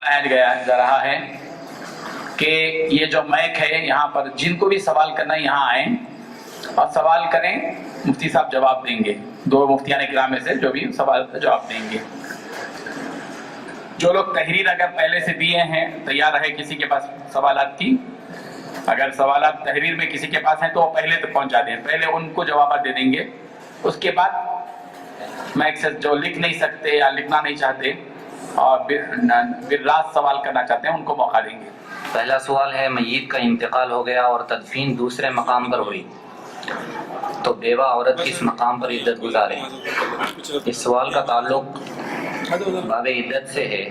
بتایا جا رہا ہے کہ یہ جو مائک ہے یہاں پر جن کو بھی سوال کرنا ہے یہاں آئیں اور سوال کریں، مفتی صاحب جواب دیں گے. دو مفتیان کرام میں سے جو بھی سوال کا جواب دیں گے. جو لوگ تحریر اگر پہلے سے دیے ہیں تیار رہے کسی کے پاس سوالات کی. اگر سوالات تحریر میں کسی کے پاس ہیں تو وہ پہلے تو پہنچا دیں، پہلے ان کو جوابات دے دیں گے. اس کے بعد مائک سے جو لکھ نہیں سکتے یا لکھنا نہیں چاہتے اور بالراست سوال کرنا چاہتے ہیں ان کو موقع دیں گے. پہلا سوال ہے، میت کا انتقال ہو گیا اور تدفین دوسرے مقام پر ہوئی تو بیوہ عورت کس مقام پر عدت گزارے؟ اس سوال کا تعلق باب عدت سے ہے.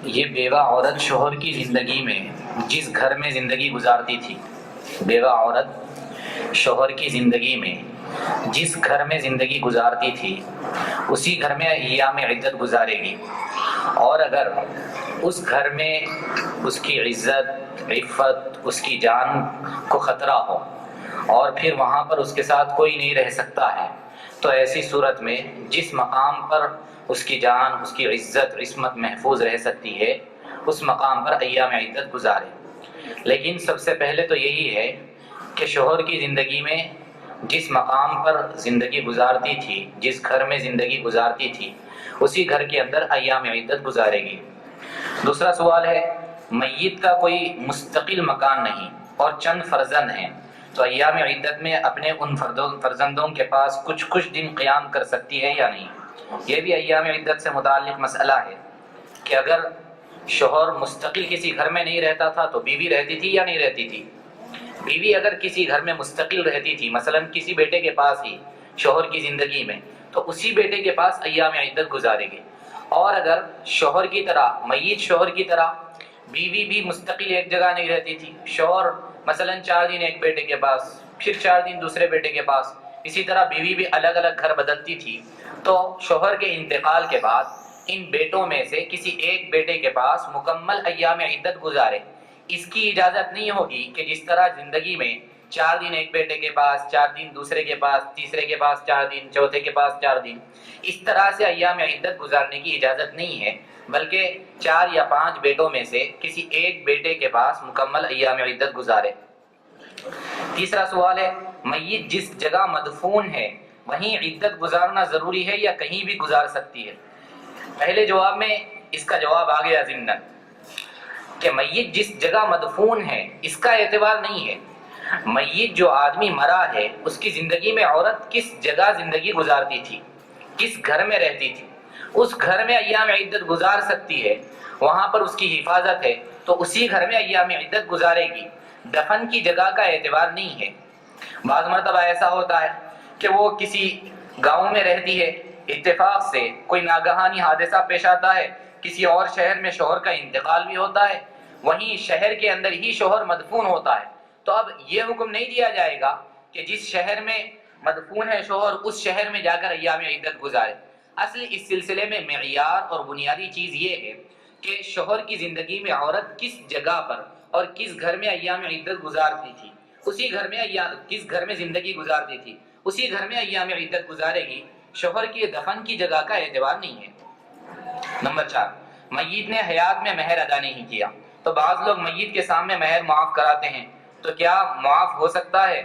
یہ بیوہ عورت شوہر کی زندگی میں جس گھر میں زندگی گزارتی تھی، بیوہ عورت شوہر کی زندگی میں جس گھر میں زندگی گزارتی تھی اسی گھر میں ایام عدت گزارے گی. اور اگر اس گھر میں اس کی عزت، عفت، اس کی جان کو خطرہ ہو اور پھر وہاں پر اس کے ساتھ کوئی نہیں رہ سکتا ہے تو ایسی صورت میں جس مقام پر اس کی جان، اس کی عزت، عصمت محفوظ رہ سکتی ہے اس مقام پر ایام عدت گزارے. لیکن سب سے پہلے تو یہی ہے کہ شوہر کی زندگی میں جس مقام پر زندگی گزارتی تھی، جس گھر میں زندگی گزارتی تھی اسی گھر کے اندر ایام عدت گزارے گی. دوسرا سوال ہے، میت کا کوئی مستقل مکان نہیں اور چند فرزند ہیں تو ایام عدت میں اپنے ان فرزندوں کے پاس کچھ دن قیام کر سکتی ہے یا نہیں؟ یہ بھی ایام عدت سے متعلق مسئلہ ہے کہ اگر شوہر مستقل کسی گھر میں نہیں رہتا تھا تو بیوی رہتی تھی یا نہیں رہتی تھی. بیوی اگر کسی گھر میں مستقل رہتی تھی، مثلا کسی بیٹے کے پاس ہی شوہر کی زندگی میں، تو اسی بیٹے کے پاس ایام عدت گزارے گی. اور اگر شوہر کی طرح، میت شوہر کی طرح بیوی بھی مستقل ایک جگہ نہیں رہتی تھی، شوہر مثلا 4 دن ایک بیٹے کے پاس، پھر 4 دن دوسرے بیٹے کے پاس، اسی طرح بیوی بھی الگ الگ گھر بدلتی تھی، تو شوہر کے انتقال کے بعد ان بیٹوں میں سے کسی ایک بیٹے کے پاس مکمل ایام عدت گزارے. اس کی اجازت نہیں ہوگی کہ جس طرح زندگی میں 4 دن ایک بیٹے کے پاس، 4 دن دوسرے کے پاس، تیسرے کے پاس 4 دن، چوتھے کے پاس 4 دن، اس طرح سے ایام عدت گزارنے کی اجازت نہیں ہے، بلکہ 4 یا 5 بیٹوں میں سے کسی ایک بیٹے کے پاس مکمل ایام عدت گزارے. تیسرا سوال ہے، میت جس جگہ مدفون ہے وہیں عدت گزارنا ضروری ہے یا کہیں بھی گزار سکتی ہے؟ پہلے جواب میں اس کا جواب آ گیا ضمناً کہ میت جس جگہ مدفون ہے اس کا اعتبار نہیں ہے. میت جو آدمی مرا ہے اس کی زندگی میں عورت کس جگہ زندگی گزارتی تھی، کس گھر میں رہتی تھی، اس گھر میں ایام عدت گزار سکتی ہے، وہاں پر اس کی حفاظت ہے تو اسی گھر میں ایام عدت گزارے گی. دفن کی جگہ کا اعتبار نہیں ہے. بعض مرتبہ ایسا ہوتا ہے کہ وہ کسی گاؤں میں رہتی ہے، اتفاق سے کوئی ناگہانی حادثہ پیش آتا ہے، کسی اور شہر میں شوہر کا انتقال بھی ہوتا ہے، وہیں شہر کے اندر ہی شوہر مدفون ہوتا ہے، تو اب یہ حکم نہیں دیا جائے گا کہ جس شہر میں مدفون ہے شوہر اس شہر میں جا کر ایام عدت گزارے. اصل اس سلسلے میں معیار اور بنیادی چیز یہ ہے کہ شوہر کی زندگی میں عورت کس جگہ پر اور کس گھر میں ایام عدت گزارتی تھی، اسی گھر میں کس گھر میں زندگی گزارتی تھی اسی گھر میں ایام عدت گزارے گی. شوہر کی دفن کی جگہ کا اعتبار نہیں ہے. نمبر 4، میت نے حیات میں مہر ادا نہیں کیا تو بعض لوگ میت کے سامنے مہر معاف کراتے ہیں، تو کیا معاف ہو سکتا ہے؟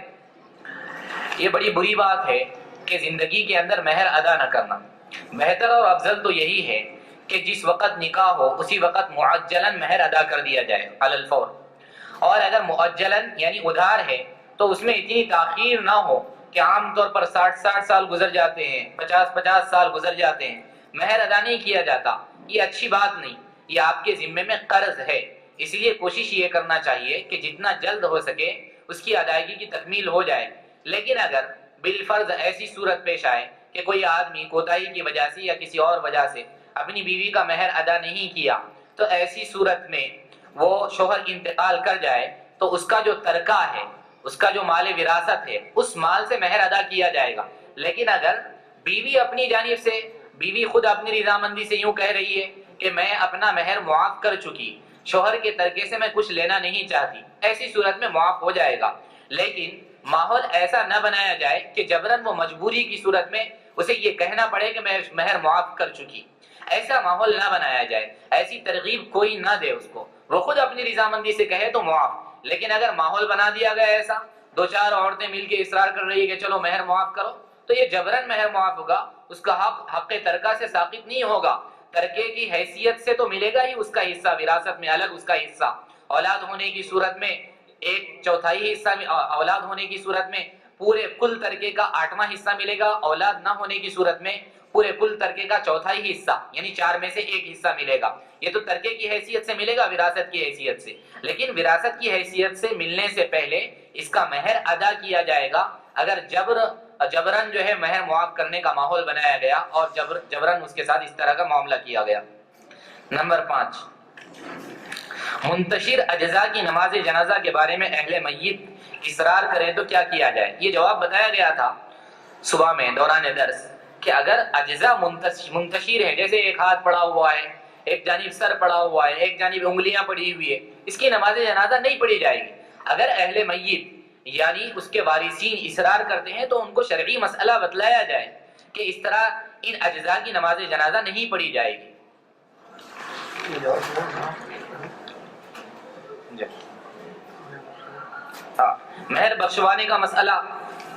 یہ بڑی بری بات ہے کہ زندگی کے اندر مہر ادا نہ کرنا. بہتر اور افضل تو یہی ہے کہ جس وقت نکاح ہو اسی وقت معجلاً مہر ادا کر دیا جائے علی الفور. اور اگر معجلاً یعنی ادھار ہے تو اس میں اتنی تاخیر نہ ہو کہ عام طور پر 60 سال گزر جاتے ہیں، 50 سال گزر جاتے ہیں، مہر ادا نہیں کیا جاتا. یہ اچھی بات نہیں، یہ آپ کے ذمے میں قرض ہے، اس لیے کوشش یہ کرنا چاہیے کہ جتنا جلد ہو سکے اس کی ادائیگی کی تکمیل ہو جائے. لیکن اگر بالفرض ایسی صورت پیش آئے کہ کوئی آدمی کوتاہی کی وجہ سے یا کسی اور وجہ سے اپنی بیوی کا مہر ادا نہیں کیا تو ایسی صورت میں وہ شوہر انتقال کر جائے تو اس کا جو ترکہ ہے، اس کا جو مال وراثت ہے، اس مال سے مہر ادا کیا جائے گا. لیکن اگر بیوی اپنی جانب سے، بیوی خود اپنی رضامندی سے یوں کہہ رہی ہے کہ میں اپنا مہر معاف کر چکی، شوہر کے ترکے سے میں کچھ لینا نہیں چاہتی، ایسی صورت میں معاف ہو جائے گا. لیکن ماحول ایسا نہ بنایا جائے کہ جبراً وہ مجبوری کی صورت میں اسے یہ کہنا پڑے کہ میں مہر معاف کر چکی. ایسا ماحول نہ بنایا جائے، ایسی ترغیب کوئی نہ دے اس کو، وہ خود اپنی رضامندی سے کہے تو معاف، لیکن اگر ماحول بنا دیا گیا ایسا، دو چار عورتیں مل کے اصرار کر رہی ہے کہ چلو مہر معاف کرو، تو یہ جبرن مہر معاف ہوگا، اس کا حق ترکہ سے ساقط نہیں ہوگا، ترکے کی حیثیت سے تو ملے گا ہی اس کا حصہ، وراثت میں الگ اس کا حصہ، اولاد ہونے کی صورت میں 1/4 حصہ، اولاد ہونے کی صورت میں پورے کل ترکے کا 8واں حصہ ملے گا، اولاد نہ ہونے کی صورت میں پورے کل ترکے کا 1/4 حصہ، یعنی 4 میں سے 1 حصہ ملے گا۔ یہ تو ترکے کی حیثیت سے ملے گا، وراثت کی حیثیت سے، لیکن وراثت کی حیثیت سے ملنے سے پہلے اس کا مہر ادا کیا جائے گا۔ اگر جبرن جو ہے مہر معاف کرنے کا ماحول بنایا گیا اور جبرن اس کے ساتھ اس طرح کا معاملہ کیا گیا۔ نمبر 5، منتشر اجزاء کی نماز جنازہ کے بارے میں اہل میت اصرار کریں تو کیا کیا جائے؟ یہ جواب بتایا گیا تھا صبح میں دوران درس کہ اگر اجزاء منتشر ہے، جیسے ایک ہاتھ پڑا ہوا ہے، ایک جانب سر پڑا ہوا ہے، ایک جانب انگلیاں پڑی ہوئی ہے، اس کی نماز جنازہ نہیں پڑھی جائے گی۔ اگر اہل میت یعنی اس کے وارثین اصرار کرتے ہیں تو ان کو شرعی مسئلہ بتلایا جائے کہ اس طرح ان اجزاء کی نماز جنازہ نہیں پڑھی جائے گی۔ مہر بخشوانے کا مسئلہ،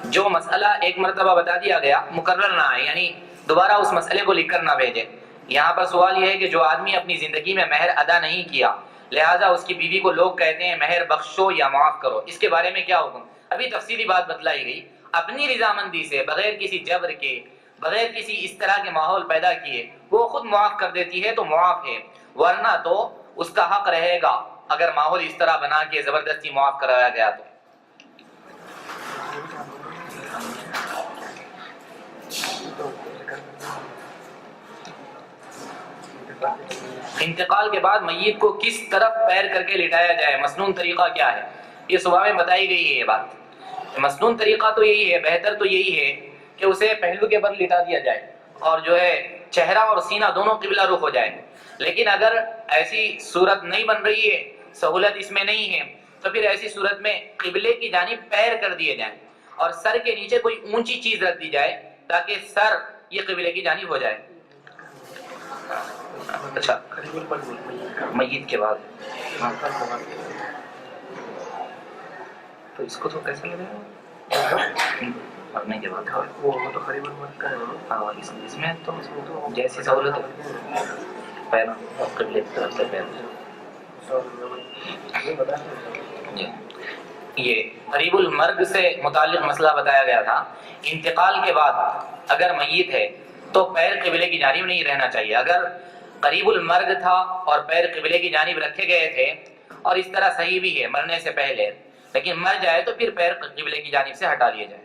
جو مسئلہ ایک مرتبہ بتا دیا گیا مکرر نہ آئے، یعنی دوبارہ اس مسئلے کو لکھ کر نہ بھیجے۔ یہاں پر سوال یہ ہے کہ جو آدمی اپنی زندگی میں مہر ادا نہیں کیا، لہذا اس کی بیوی کو لوگ کہتے ہیں مہر بخشو یا معاف کرو، اس کے بارے میں کیا حکم؟ ابھی تفصیلی بات بتلائی گئی، اپنی رضامندی سے بغیر کسی جبر کے، بغیر کسی اس طرح کے ماحول پیدا کیے وہ خود معاف کر دیتی ہے تو معاف ہے، ورنہ تو اس کا حق رہے گا اگر ماحول اس طرح بنا کے زبردستی معاف کرایا گیا تو۔ انتقال کے بعد میت کو کس طرف پیر کر کے لٹایا جائے، مسنون طریقہ کیا ہے؟ یہ صبح میں بتائی گئی ہے یہ بات۔ مسنون طریقہ تو یہی ہے، بہتر تو یہی ہے کہ اسے پہلو کے بل لٹا دیا جائے اور جو ہے چہرہ اور سینہ دونوں قبلہ رخ ہو جائے، لیکن اگر ایسی صورت نہیں بن رہی ہے، سہولت اس میں نہیں ہے، تو پھر ایسی صورت میں قبلے کی جانب پیر کر دیے جائیں اور سر کے نیچے کوئی اونچی چیز رکھ دی جائے تاکہ سر یہ قبلے کی جانب ہو جائے۔ اچھا، میت کے بعد تو اس کو تو کیسے لگے گا مرنے کے بعد؟ وہ تو قریب المرد کا ہے، ہاں اس میں تو جیسی سہولت ہے پیر قبلے کی طرف سے پیر۔ یہ قریب المرگ سے متعلق مسئلہ بتایا گیا تھا۔ انتقال کے بعد اگر میت ہے تو پیر قبلے کی جانب نہیں رہنا چاہیے۔ اگر قریب المرگ تھا اور پیر قبلے کی جانب رکھے گئے تھے اور اس طرح صحیح بھی ہے مرنے سے پہلے، لیکن مر جائے تو پھر پیر قبلے کی جانب سے ہٹا لیے جائے۔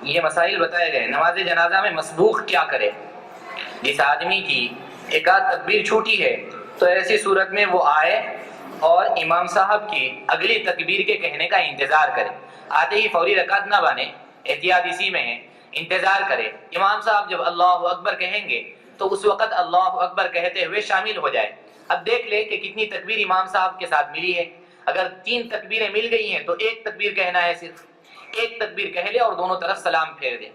یہ مسائل بتائے گئے۔ نماز جنازہ میں مسبوق کیا کرے؟ جس آدمی کی ایک آدھ تکبیر چھوٹی ہے تو ایسی صورت میں وہ آئے اور امام صاحب کی اگلی تکبیر کے کہنے کا انتظار کرے، آتے ہی فوری رکعت نہ بانے، احتیاط اسی میں ہے، انتظار کرے۔ امام صاحب جب اللہ اکبر کہیں گے تو اس وقت اللہ اکبر کہتے ہوئے شامل ہو جائے۔ اب دیکھ لے کہ کتنی تکبیر امام صاحب کے ساتھ ملی ہے۔ اگر 3 تکبیریں مل گئی ہیں تو 1 تکبیر کہنا ہے، صرف 1 تکبیر کہہ لے اور دونوں طرف سلام پھیر دے۔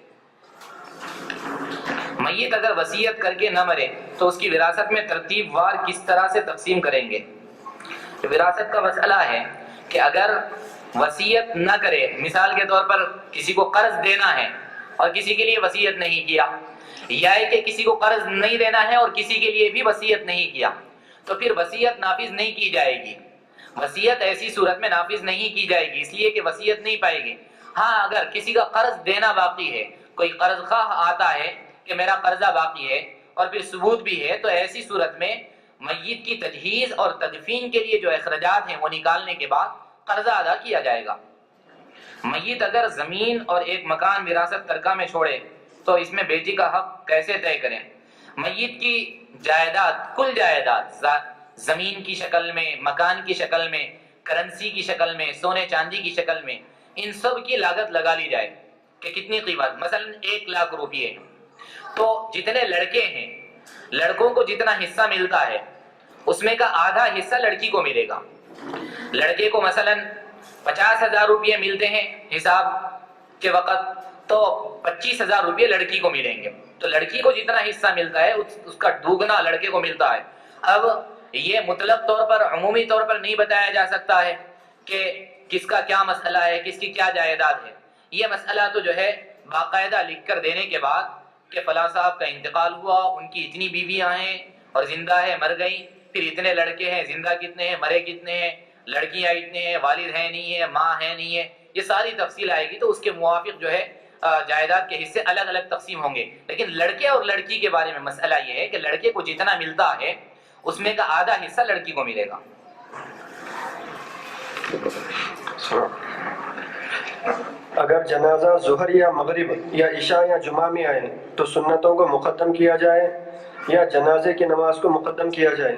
میت اگر وصیت کر کے نہ مرے تو اس کی وراثت میں ترتیب وار کس طرح سے تقسیم کریں گے؟ وراثت کا مسئلہ ہے کہ اگر وصیت نہ کرے، مثال کے طور پر کسی کو قرض دینا ہے اور کسی کے لیے وصیت نہیں کیا، یا کہ کسی کو قرض نہیں دینا ہے اور کسی کے لیے بھی وصیت نہیں کیا، تو پھر وصیت نافذ نہیں کی جائے گی۔ وصیت ایسی صورت میں نافذ نہیں کی جائے گی اس لیے کہ وصیت نہیں پائے گی۔ ہاں اگر کسی کا قرض دینا باقی ہے، کوئی قرض خواہ آتا ہے کہ میرا قرضہ باقی ہے اور پھر ثبوت بھی ہے، تو ایسی صورت میں میت کی تجہیز اور تدفین کے لیے جو اخراجات ہیں وہ نکالنے کے بعد قرضہ ادا کیا جائے گا۔ میت اگر زمین اور ایک مکان وراثت ترکہ میں چھوڑے تو اس میں بیٹی کا حق کیسے طے کریں؟ میت کی جائیداد، کل جائیداد، زمین کی شکل میں، مکان کی شکل میں، کرنسی کی شکل میں، سونے چاندی کی شکل میں، ان سب کی لاگت لگا لی جائے کہ کتنی قیمت، مثلا 1 لاکھ روپیے، تو جتنے لڑکے ہیں لڑکوں کو جتنا حصہ ملتا ہے اس میں کا آدھا حصہ لڑکی کو ملے گا۔ لڑکے کو مثلا 50,000 روپیے ملتے ہیں حساب کے وقت تو 25,000 روپے لڑکی کو ملیں گے. تو لڑکی کو جتنا حصہ ملتا ہے اس کا دوگنا لڑکے کو ملتا ہے. اب یہ مطلق طور پر عمومی طور پر نہیں بتایا جا سکتا ہے کہ کس کا کیا مسئلہ ہے, کس کی کیا جائیداد ہے. یہ مسئلہ تو جو ہے باقاعدہ لکھ کر دینے کے بعد کہ فلاں صاحب کا انتقال ہوا, ان کی اتنی بیویاں ہیں اور زندہ ہے مر گئیں, پھر اتنے لڑکے ہیں, زندہ کتنے ہیں مرے کتنے ہیں, لڑکیاں اتنے ہیں, والد ہے نہیں ہے, ماں ہے نہیں ہے, یہ ساری تفصیل آئے گی. تو اس کے موافق جو ہے جائیداد کے حصے الگ الگ تقسیم ہوں گے. لیکن لڑکے اور لڑکی کے بارے میں مسئلہ یہ ہے کہ لڑکے کو جتنا ملتا ہے اس میں کا آدھا حصہ لڑکی کو ملے گا. اگر جنازہ ظہر یا مغرب یا عشاء یا جمعہ میں آئے تو سنتوں کو مقدم کیا جائے یا جنازے کی نماز کو مقدم کیا جائے؟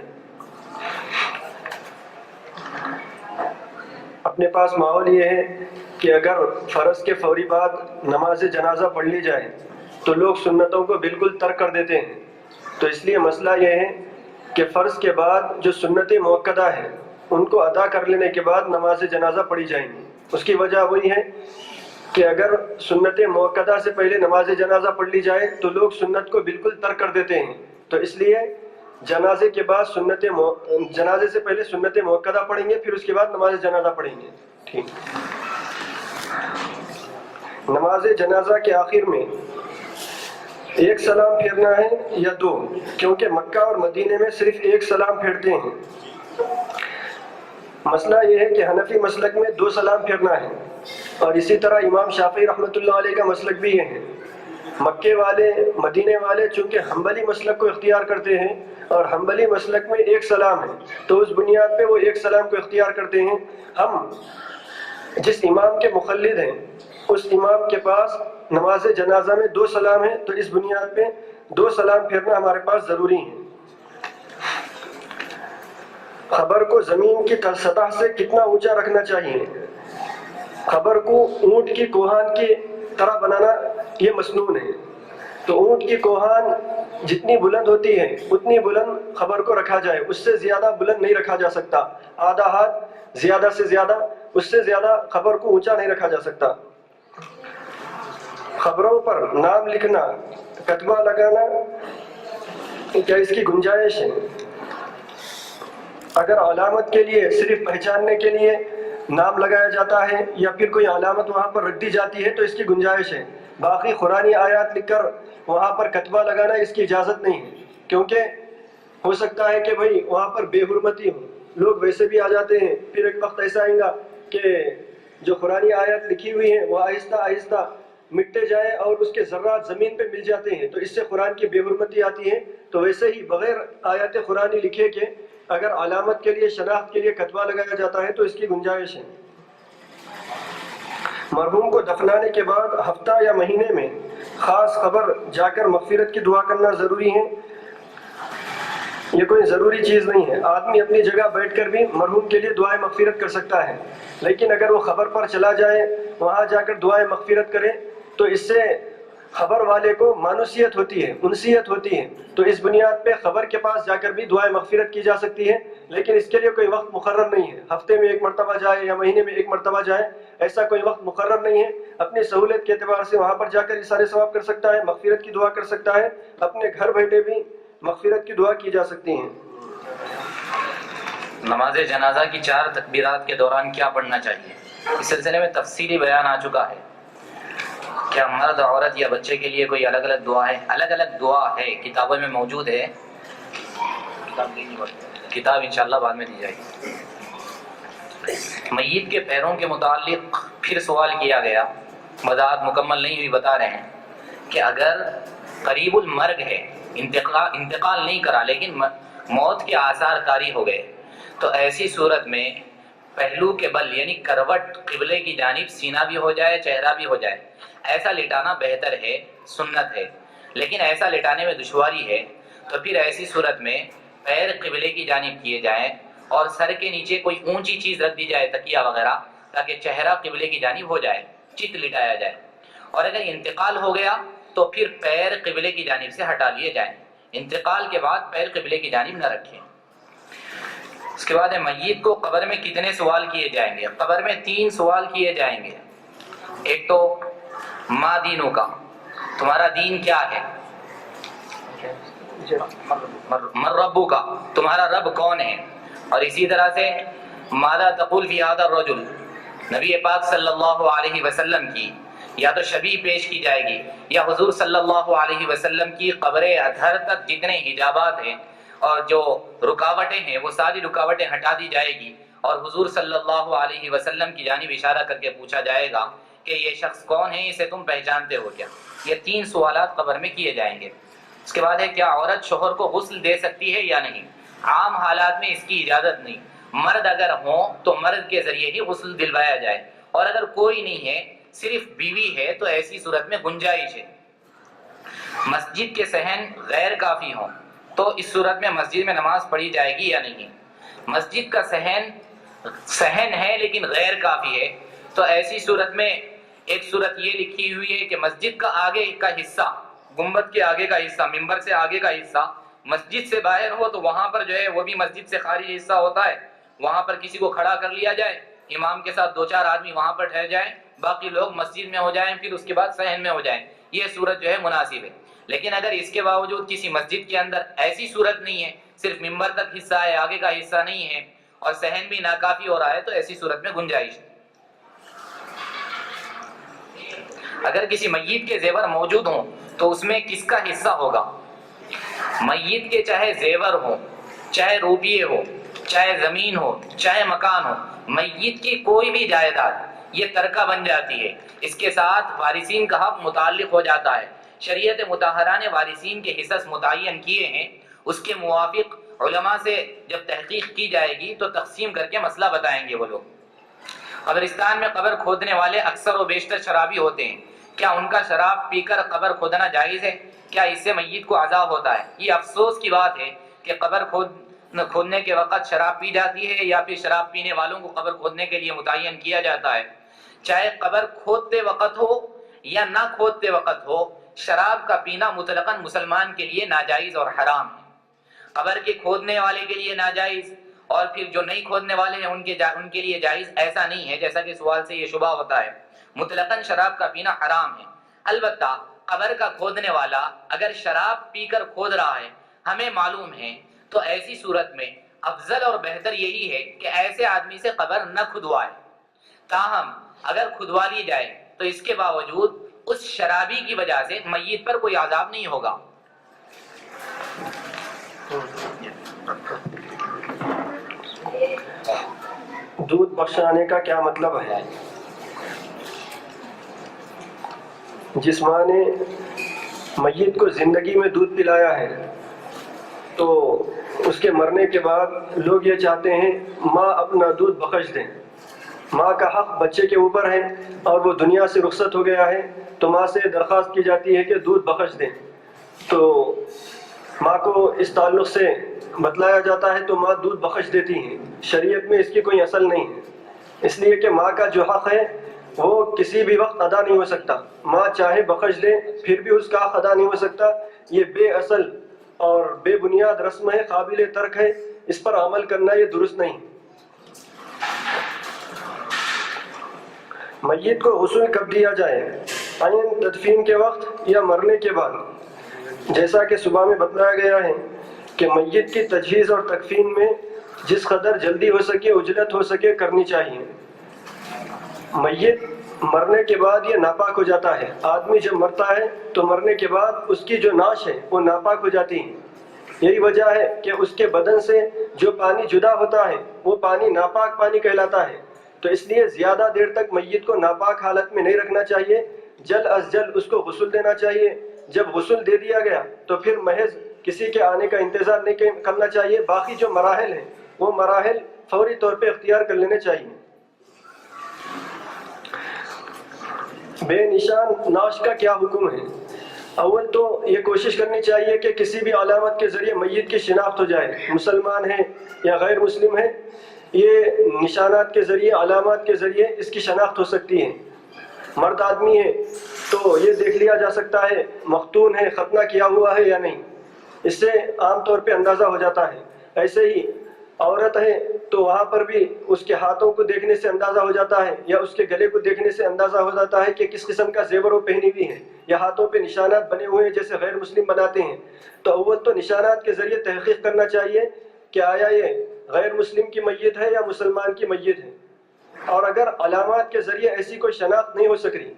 اپنے پاس ماحول یہ ہے کہ اگر فرض کے فوری بعد نماز جنازہ پڑھ لی جائے تو لوگ سنتوں کو بالکل ترک کر دیتے ہیں. تو اس لیے مسئلہ یہ ہے کہ فرض کے بعد جو سنت موقدہ ہیں ان کو ادا کر لینے کے بعد نماز جنازہ پڑھی جائیں گی. اس کی وجہ وہی ہے کہ اگر سنت موقدہ سے پہلے نماز جنازہ پڑھ لی جائے تو لوگ سنت کو بالکل ترک کر دیتے ہیں. تو اس لیے جنازے کے بعد جنازے سے پہلے سنت موقدہ پڑھیں گے, پھر اس کے بعد نماز جنازہ پڑھیں گے. ٹھیک. نماز جنازہ کے آخر میں ایک سلام پھیرنا ہے یا دو؟ کیونکہ مکہ اور مدینے میں صرف ایک سلام پھیرتے ہیں. مسئلہ یہ ہے کہ حنفی مسلک میں 2 سلام پھیرنا ہے, اور اسی طرح امام شافعی رحمۃ اللہ علیہ کا مسلک بھی یہ ہے. مکے والے مدینے والے چونکہ حنبلی مسلک کو اختیار کرتے ہیں اور حنبلی مسلک میں 1 سلام ہے, تو اس بنیاد پہ وہ 1 سلام کو اختیار کرتے ہیں. ہم جس امام کے مقلد ہیں اس امام کے پاس نماز جنازہ میں 2 سلام ہیں, تو اس بنیاد پہ 2 سلام پھیرنا ہمارے پاس ضروری ہے. خبر کو زمین کی سطح سے کتنا اونچا رکھنا چاہیے؟ خبر کو اونٹ کی کوہان کی طرح بنانا یہ مسنون ہے. تو اونٹ کی کوہان جتنی بلند ہوتی ہے اتنی بلند خبر کو رکھا جائے, اس سے زیادہ بلند نہیں رکھا جا سکتا. آدھا ہاتھ زیادہ سے زیادہ, اس سے زیادہ خبر کو اونچا نہیں رکھا جا سکتا. خبروں پر نام لکھنا, کتبہ لگانا, کیا اس کی گنجائش ہے؟ اگر علامت کے لیے صرف پہچاننے کے لیے نام لگایا جاتا ہے یا پھر کوئی علامت وہاں پر رکھ دی جاتی ہے تو اس کی گنجائش ہے. باقی قرآنی آیات لکھ کر وہاں پر کتبہ لگانا اس کی اجازت نہیں ہے, کیونکہ ہو سکتا ہے کہ بھئی وہاں پر بے حرمتی ہو, لوگ ویسے بھی آ جاتے ہیں. پھر ایک وقت ایسا آئے گا کہ جو قرآنی آیات لکھی ہوئی ہیں وہ آہستہ آہستہ مٹتے جائے اور اس کے ذرات زمین پہ مل جاتے ہیں, تو اس سے قرآن کی بے حرمتی آتی ہے. تو ویسے ہی بغیر آیات قرآنی لکھے کے اگر علامت کے لیے شناخت کے لیے کتبہ لگایا جاتا ہے تو اس کی گنجائش ہے. مرحوم کو دفنانے کے بعد ہفتہ یا مہینے میں خاص قبر جا کر مغفرت کی دعا کرنا ضروری ہے. یہ کوئی ضروری چیز نہیں ہے, آدمی اپنی جگہ بیٹھ کر بھی مرحوم کے لیے دعائے مغفرت کر سکتا ہے. لیکن اگر وہ خبر پر چلا جائے, وہاں جا کر دعائے مغفرت کرے, تو اس سے خبر والے کو مانوسیت ہوتی ہے, انسیت ہوتی ہے. تو اس بنیاد پہ خبر کے پاس جا کر بھی دعائے مغفرت کی جا سکتی ہے, لیکن اس کے لیے کوئی وقت مقرر نہیں ہے. ہفتے میں 1 مرتبہ جائے یا مہینے میں 1 مرتبہ جائے, ایسا کوئی وقت مقرر نہیں ہے. اپنی سہولت کے اعتبار سے وہاں پر جا کر اثار ثواب کر سکتا ہے, مغفرت کی دعا کر سکتا ہے. اپنے گھر بیٹھے بھی مغفرت کی دعا کی جا سکتی ہیں. نماز جنازہ کی 4 تکبیرات کے دوران کیا پڑھنا چاہیے؟ اس سلسلے میں تفصیلی بیان آ چکا ہے. کیا مرد, عورت یا بچے کے لیے کوئی الگ الگ دعا ہے؟ الگ الگ دعا ہے, کتابوں میں موجود ہے. کتاب انشاءاللہ بعد میں دی جائے گی. میت کے پیروں کے متعلق پھر سوال کیا گیا, وضاحت مکمل نہیں ہوئی, بتا رہے ہیں کہ اگر قریب المرگ ہے, انتقال نہیں کرا لیکن موت کے آثار طاری ہو گئے, تو ایسی صورت میں پہلو کے بل یعنی کروٹ قبلے کی جانب سینہ بھی ہو جائے, چہرہ بھی ہو جائے, ایسا لٹانا بہتر ہے, سنت ہے. لیکن ایسا لٹانے میں دشواری ہے, تو پھر ایسی صورت میں پیر قبلے کی جانب کیے جائیں اور سر کے نیچے کوئی اونچی چیز رکھ دی جائے, تکیہ وغیرہ, تاکہ چہرہ قبلے کی جانب ہو جائے, چت لٹایا جائے. اور اگر انتقال ہو گیا تو پھر پیر قبلے کی جانب سے ہٹا لیے جائیں. انتقال کے بعد پیر قبلے کی جانب نہ رکھیں. اس کے بعد میت کو قبر میں کتنے سوال کیے جائیں گے؟ قبر میں 3 سوال کیے جائیں گے. ایک تو ما دینو کا، تمہارا دین کیا ہے؟ من ربو کا، تمہارا رب کون ہے؟ اور اسی طرح سے ماذا تقول فی ھذا الرجل، نبی پاک صلی اللہ علیہ وسلم کی یا تو شبیہ پیش کی جائے گی، یا حضور صلی اللہ علیہ وسلم کی قبر اطہر تک جتنے حجابات ہیں اور جو رکاوٹیں ہیں وہ ساری رکاوٹیں ہٹا دی جائے گی، اور حضور صلی اللہ علیہ وسلم کی جانب اشارہ کر کے پوچھا جائے گا کہ یہ شخص کون ہے، اسے تم پہچانتے ہو کیا؟ یہ 3 سوالات قبر میں کیے جائیں گے۔ اس کے بعد ہے کیا عورت شوہر کو غسل دے سکتی ہے یا نہیں؟ عام حالات میں اس کی اجازت نہیں، مرد اگر ہوں تو مرد کے ذریعے ہی غسل دلوایا جائے، اور اگر کوئی نہیں ہے صرف بیوی ہے تو ایسی صورت میں گنجائش ہے۔ مسجد کے صحن غیر کافی ہوں تو اس صورت میں مسجد میں نماز پڑھی جائے گی یا نہیں؟ مسجد کا صحن ہے لیکن غیر کافی ہے تو ایسی صورت میں ایک صورت یہ لکھی ہوئی ہے کہ مسجد کا آگے کا حصہ، گنبد کے آگے کا حصہ، منبر سے آگے کا حصہ مسجد سے باہر ہو تو وہاں پر جو ہے وہ بھی مسجد سے خارج حصہ ہوتا ہے، وہاں پر کسی کو کھڑا کر لیا جائے، امام کے ساتھ 2-4 آدمی وہاں پر ٹھہر جائیں، باقی لوگ مسجد میں ہو جائیں، پھر اس کے بعد صحن میں ہو جائیں، یہ صورت جو ہے مناسب ہے۔ لیکن اگر اس کے باوجود کسی مسجد کے اندر ایسی صورت نہیں ہے، صرف منبر تک حصہ ہے، آگے کا حصہ نہیں ہے، اور صحن بھی ناکافی ہو رہا ہے تو ایسی صورت میں گنجائش ہے۔ اگر کسی میت کے زیور موجود ہوں تو اس میں کس کا حصہ ہوگا؟ میت کے چاہے زیور ہو، چاہے روپیے ہو، چاہے زمین ہو، چاہے مکان ہو، میت کی کوئی بھی جائیداد یہ ترکہ بن جاتی ہے، اس کے ساتھ وارثین کا حق متعلق ہو جاتا ہے۔ شریعت مطہرہ نے وارثین کے حصص متعین کیے ہیں، اس کے موافق علماء سے جب تحقیق کی جائے گی تو تقسیم کر کے مسئلہ بتائیں گے وہ لوگ۔ قبرستان میں قبر کھودنے والے اکثر و بیشتر شرابی ہوتے ہیں، کیا ان کا شراب پی کر قبر کھودنا جائز ہے؟ کیا اس سے میت کو عذاب ہوتا ہے؟ یہ افسوس کی بات ہے کہ قبر کھودنے کے وقت شراب پی جاتی ہے، یا پھر شراب پینے والوں کو قبر کھودنے کے لیے متعین کیا جاتا ہے۔ چاہے قبر کھودتے وقت ہو یا نہ کھودتے وقت ہو، شراب کا پینا مطلقاً مسلمان کے لیے ناجائز اور حرام ہے۔ قبر کے کھودنے والے کے لیے ناجائز، اور پھر جو نہیں کھودنے والے ہیں ان کے لیے جائز، ایسا نہیں ہے جیسا کہ سوال سے یہ شبہ ہوتا ہے۔ مطلقاً شراب کا پینا حرام ہے۔ البتہ قبر کا کھودنے والا اگر شراب پی کر کھود رہا ہے، ہمیں معلوم ہے، تو ایسی صورت میں افضل اور بہتر یہی ہے کہ ایسے آدمی سے قبر نہ کھدوائے۔ تاہم اگر کھدوا لی جائے تو اس کے باوجود اس شرابی کی وجہ سے میت پر کوئی عذاب نہیں ہوگا۔ دودھ بخشانے کا کیا مطلب ہے؟ جس ماں نے میت کو زندگی میں دودھ پلایا ہے تو اس کے مرنے کے بعد لوگ یہ چاہتے ہیں ماں اپنا دودھ بخش دیں۔ ماں کا حق بچے کے اوپر ہے اور وہ دنیا سے رخصت ہو گیا ہے تو ماں سے درخواست کی جاتی ہے کہ دودھ بخش دیں، تو ماں کو اس تعلق سے بتلایا جاتا ہے تو ماں دودھ بخش دیتی ہیں۔ شریعت میں اس کی کوئی اصل نہیں ہے، اس لیے کہ ماں کا جو حق ہے وہ کسی بھی وقت ادا نہیں ہو سکتا۔ ماں چاہے بخش دے پھر بھی اس کا حق ادا نہیں ہو سکتا۔ یہ بے اصل اور بے بنیاد رسم ہے، قابل ترک ہے، اس پر عمل کرنا یہ درست نہیں۔ میت کو غسل کب دیا جائے؟ عین تدفین کے وقت یا مرنے کے بعد؟ جیسا کہ صبح میں بتلایا گیا ہے کہ میت کی تجہیز اور تکفین میں جس قدر جلدی ہو سکے، عجلت ہو سکے، کرنی چاہیے۔ میت مرنے کے بعد یہ ناپاک ہو جاتا ہے۔ آدمی جب مرتا ہے تو مرنے کے بعد اس کی جو ناش ہے وہ ناپاک ہو جاتی ہے۔ یہی وجہ ہے کہ اس کے بدن سے جو پانی جدا ہوتا ہے وہ پانی ناپاک پانی کہلاتا ہے، تو اس لیے زیادہ دیر تک میت کو ناپاک حالت میں نہیں رکھنا چاہیے، جلد از جلد اس کو غسل دینا چاہیے۔ جب غسل دے دیا گیا تو پھر محض کسی کے آنے کا انتظار نہیں کرنا چاہیے، باقی جو مراحل ہیں وہ مراحل فوری طور پہ اختیار کر لینے چاہیے۔ بے نشان ناش کا کیا حکم ہے؟ اول تو یہ کوشش کرنی چاہیے کہ کسی بھی علامت کے ذریعے میت کی شناخت ہو جائے، مسلمان ہے یا غیر مسلم ہے، یہ نشانات کے ذریعے، علامات کے ذریعے اس کی شناخت ہو سکتی ہے۔ مرد آدمی ہے تو یہ دیکھ لیا جا سکتا ہے مختون ہے، ختنہ کیا ہوا ہے یا نہیں، اس سے عام طور پہ اندازہ ہو جاتا ہے۔ ایسے ہی عورت ہے تو وہاں پر بھی اس کے ہاتھوں کو دیکھنے سے اندازہ ہو جاتا ہے یا اس کے گلے کو دیکھنے سے اندازہ ہو جاتا ہے کہ کس قسم کا زیور وہ پہنی ہوئی ہے، یا ہاتھوں پہ نشانات بنے ہوئے ہیں جیسے غیر مسلم بناتے ہیں. تو اول تو نشانات کے ذریعے تحقیق کرنا چاہیے کہ آیا یہ غیر مسلم کی میت ہے یا مسلمان کی میت ہے. اور اگر علامات کے ذریعے ایسی کوئی شناخت نہیں ہو سکی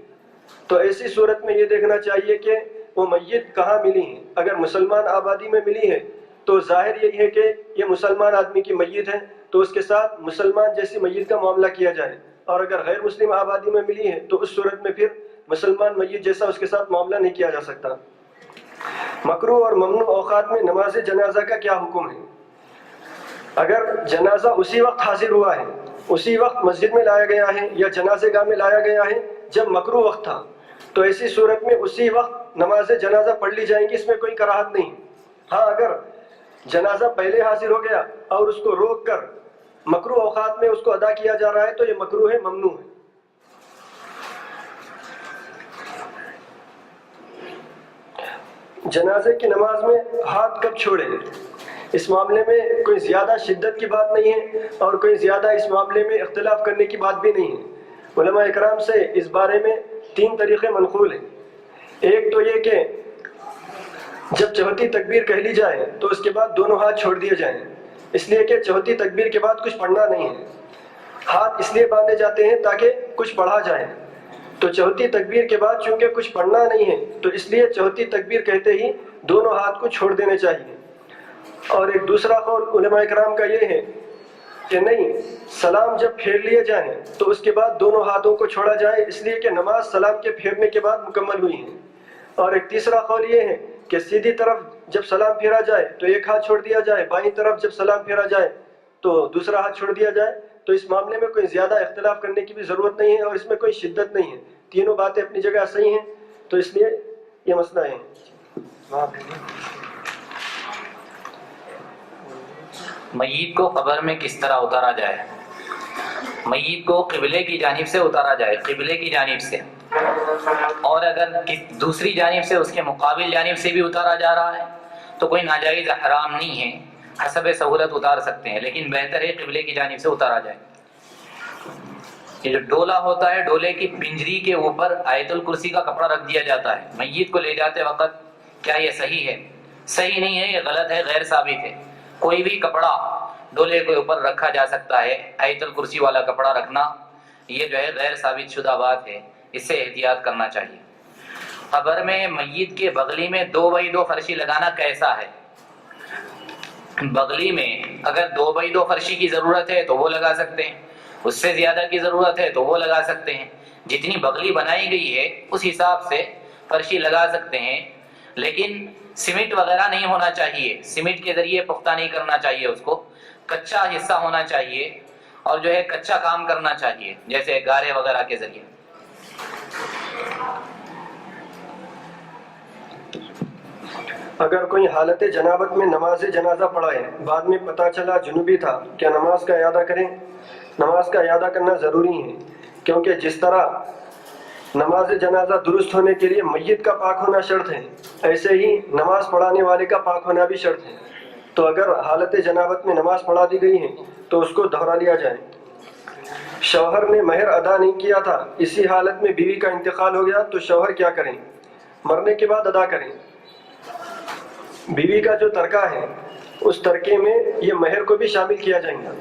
تو ایسی صورت میں یہ دیکھنا چاہیے کہ وہ میت کہاں ملی ہے. اگر مسلمان آبادی میں ملی ہے تو ظاہر یہی ہے کہ یہ مسلمان آدمی کی میت ہے، تو اس کے ساتھ مسلمان جیسی میت کا معاملہ کیا جائے. اور اگر غیر مسلم آبادی میں ملی ہے تو اس صورت میں پھر مسلمان میت جیسا اس کے ساتھ معاملہ نہیں کیا جا سکتا. مکروہ اور ممنوع اوقات میں نماز جنازہ کا کیا حکم ہے؟ اگر جنازہ اسی وقت حاضر ہوا ہے، اسی وقت مسجد میں لایا گیا ہے یا جنازے گاہ میں لایا گیا ہے جب مکروہ وقت تھا، تو ایسی صورت میں اسی وقت نماز جنازہ پڑھ لی جائیں گی، اس میں کوئی کراہت نہیں. ہاں اگر جنازہ پہلے حاضر ہو گیا اور اس کو روک کر مکروہ اوقات میں اس کو ادا کیا جا رہا ہے تو یہ مکروہ ہے، ممنوع ہے. جنازے کی نماز میں ہاتھ کب چھوڑیں؟ اس معاملے میں کوئی زیادہ شدت کی بات نہیں ہے اور کوئی زیادہ اس معاملے میں اختلاف کرنے کی بات بھی نہیں ہے. علماء اکرام سے اس بارے میں 3 طریقے منقول ہیں. ایک تو یہ کہ جب چوتھی تکبیر کہہ لی جائے تو اس کے بعد دونوں ہاتھ چھوڑ دیے جائیں، اس لیے کہ چوتھی تکبیر کے بعد کچھ پڑھنا نہیں ہے. ہاتھ اس لیے باندھے جاتے ہیں تاکہ کچھ پڑھا جائے، تو چوتھی تکبیر کے بعد چونکہ کچھ پڑھنا نہیں ہے تو اس لیے چوتھی تکبیر کہتے ہی دونوں ہاتھ کو چھوڑ دینے چاہیے. اور ایک دوسرا قول علماء اکرام کا یہ ہے کہ نہیں، سلام جب پھیر لیے جائیں تو اس کے بعد دونوں ہاتھوں کو چھوڑا جائے، اس لیے کہ نماز سلام کے پھیرنے کے بعد مکمل ہوئی ہے. اور ایک تیسرا قول یہ ہے کہ سیدھی طرف جب سلام پھیرا جائے تو ایک ہاتھ چھوڑ دیا جائے، بائیں طرف جب سلام پھیرا جائے تو دوسرا ہاتھ چھوڑ دیا جائے. تو اس معاملے میں کوئی زیادہ اختلاف کرنے کی بھی ضرورت نہیں ہے اور اس میں کوئی شدت نہیں ہے، تینوں باتیں اپنی جگہ صحیح ہیں. تو اس لیے یہ مسئلہ ہے. میت کو قبر میں کس طرح اتارا جائے؟ میت کو قبلے کی جانب سے اتارا جائے، قبلے کی جانب سے. اور اگر دوسری جانب سے، اس کے مقابل جانب سے بھی اتارا جا رہا ہے تو کوئی ناجائز حرام نہیں ہے، حسب سہولت اتار سکتے ہیں، لیکن بہتر ہے قبلے کی جانب سے اتارا جائے. یہ جو ڈولا ہوتا ہے، ڈولے کی پنجری کے اوپر آیت الکرسی کا کپڑا رکھ دیا جاتا ہے میت کو لے جاتے وقت. کیا یہ صحیح ہے؟ صحیح نہیں ہے، یہ غلط ہے، غیر ثابت ہے. کوئی بھی کپڑا ڈولے کے اوپر رکھا جا سکتا ہے، آیت الکرسی والا کپڑا رکھنا یہ جو ہے غیر ثابت شدہ بات ہے، اس سے احتیاط کرنا چاہیے. قبر میں میت کے بغلی میں 2x2 فرشی لگانا کیسا ہے؟ بغلی میں اگر 2x2 فرشی کی ضرورت ہے تو وہ لگا سکتے ہیں، اس سے زیادہ کی ضرورت ہے تو وہ لگا سکتے ہیں. جتنی بغلی بنائی گئی ہے اس حساب سے فرشی لگا سکتے ہیں، لیکن سیمنٹ وغیرہ نہیں ہونا چاہیے، سیمنٹ کے ذریعے پختہ نہیں کرنا چاہیے، اس کو کچا حصہ ہونا چاہیے اور جو ہے کچا کام کرنا چاہیے، جیسے گارے وغیرہ کے ذریعے. اگر کوئی حالت جنابت میں نماز جنازہ پڑھائے، بعد میں پتہ چلا جنوبی تھا، کیا نماز کا اعادہ کریں؟ نماز کا اعادہ کرنا ضروری ہے، کیونکہ جس طرح نماز جنازہ درست ہونے کے لیے میت کا پاک ہونا شرط ہے، ایسے ہی نماز پڑھانے والے کا پاک ہونا بھی شرط ہے. تو اگر حالت جنابت میں نماز پڑھا دی گئی ہے تو اس کو دہرا لیا جائے. شوہر نے مہر ادا نہیں کیا تھا، اسی حالت میں بیوی کا انتقال ہو گیا تو شوہر کیا کریں؟ مرنے کے بعد ادا کریں. بیوی کا جو ترکہ ہے اس ترکے میں یہ مہر کو بھی شامل کیا جائے گا.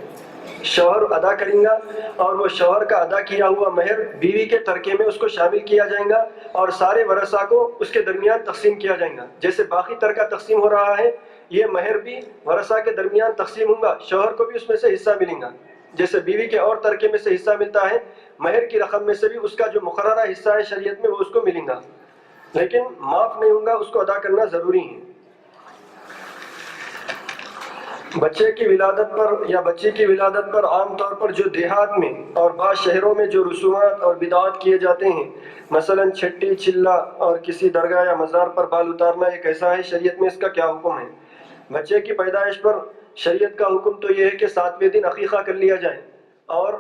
شوہر ادا کریں گا اور وہ شوہر کا ادا کیا ہوا مہر بیوی کے ترکے میں اس کو شامل کیا جائے گا اور سارے ورثاء کو اس کے درمیان تقسیم کیا جائے گا. جیسے باقی ترکہ تقسیم ہو رہا ہے، یہ مہر بھی ورثاء کے درمیان تقسیم ہوگا، شوہر کو بھی اس میں سے حصہ ملے گا. جیسے بیوی کے اور ترکے میں سے حصہ ملتا ہے، مہر کی رقم میں سے بھی اس کا جو مقررہ حصہ ہے شریعت میں وہ اس کو ملے گا، لیکن معاف نہیں ہوگا، اس کو ادا کرنا ضروری ہے. بچے کی ولادت پر یا بچی کی ولادت پر عام طور پر جو دیہات میں اور بعض شہروں میں جو رسومات اور بدعات کیے جاتے ہیں، مثلا چھٹی، چلا اور کسی درگاہ یا مزار پر بال اتارنا، یہ کیسا ہے؟ شریعت میں اس کا کیا حکم ہے؟ بچے کی پیدائش پر شریعت کا حکم تو یہ ہے کہ 7ویں دن عقیقہ کر لیا جائے اور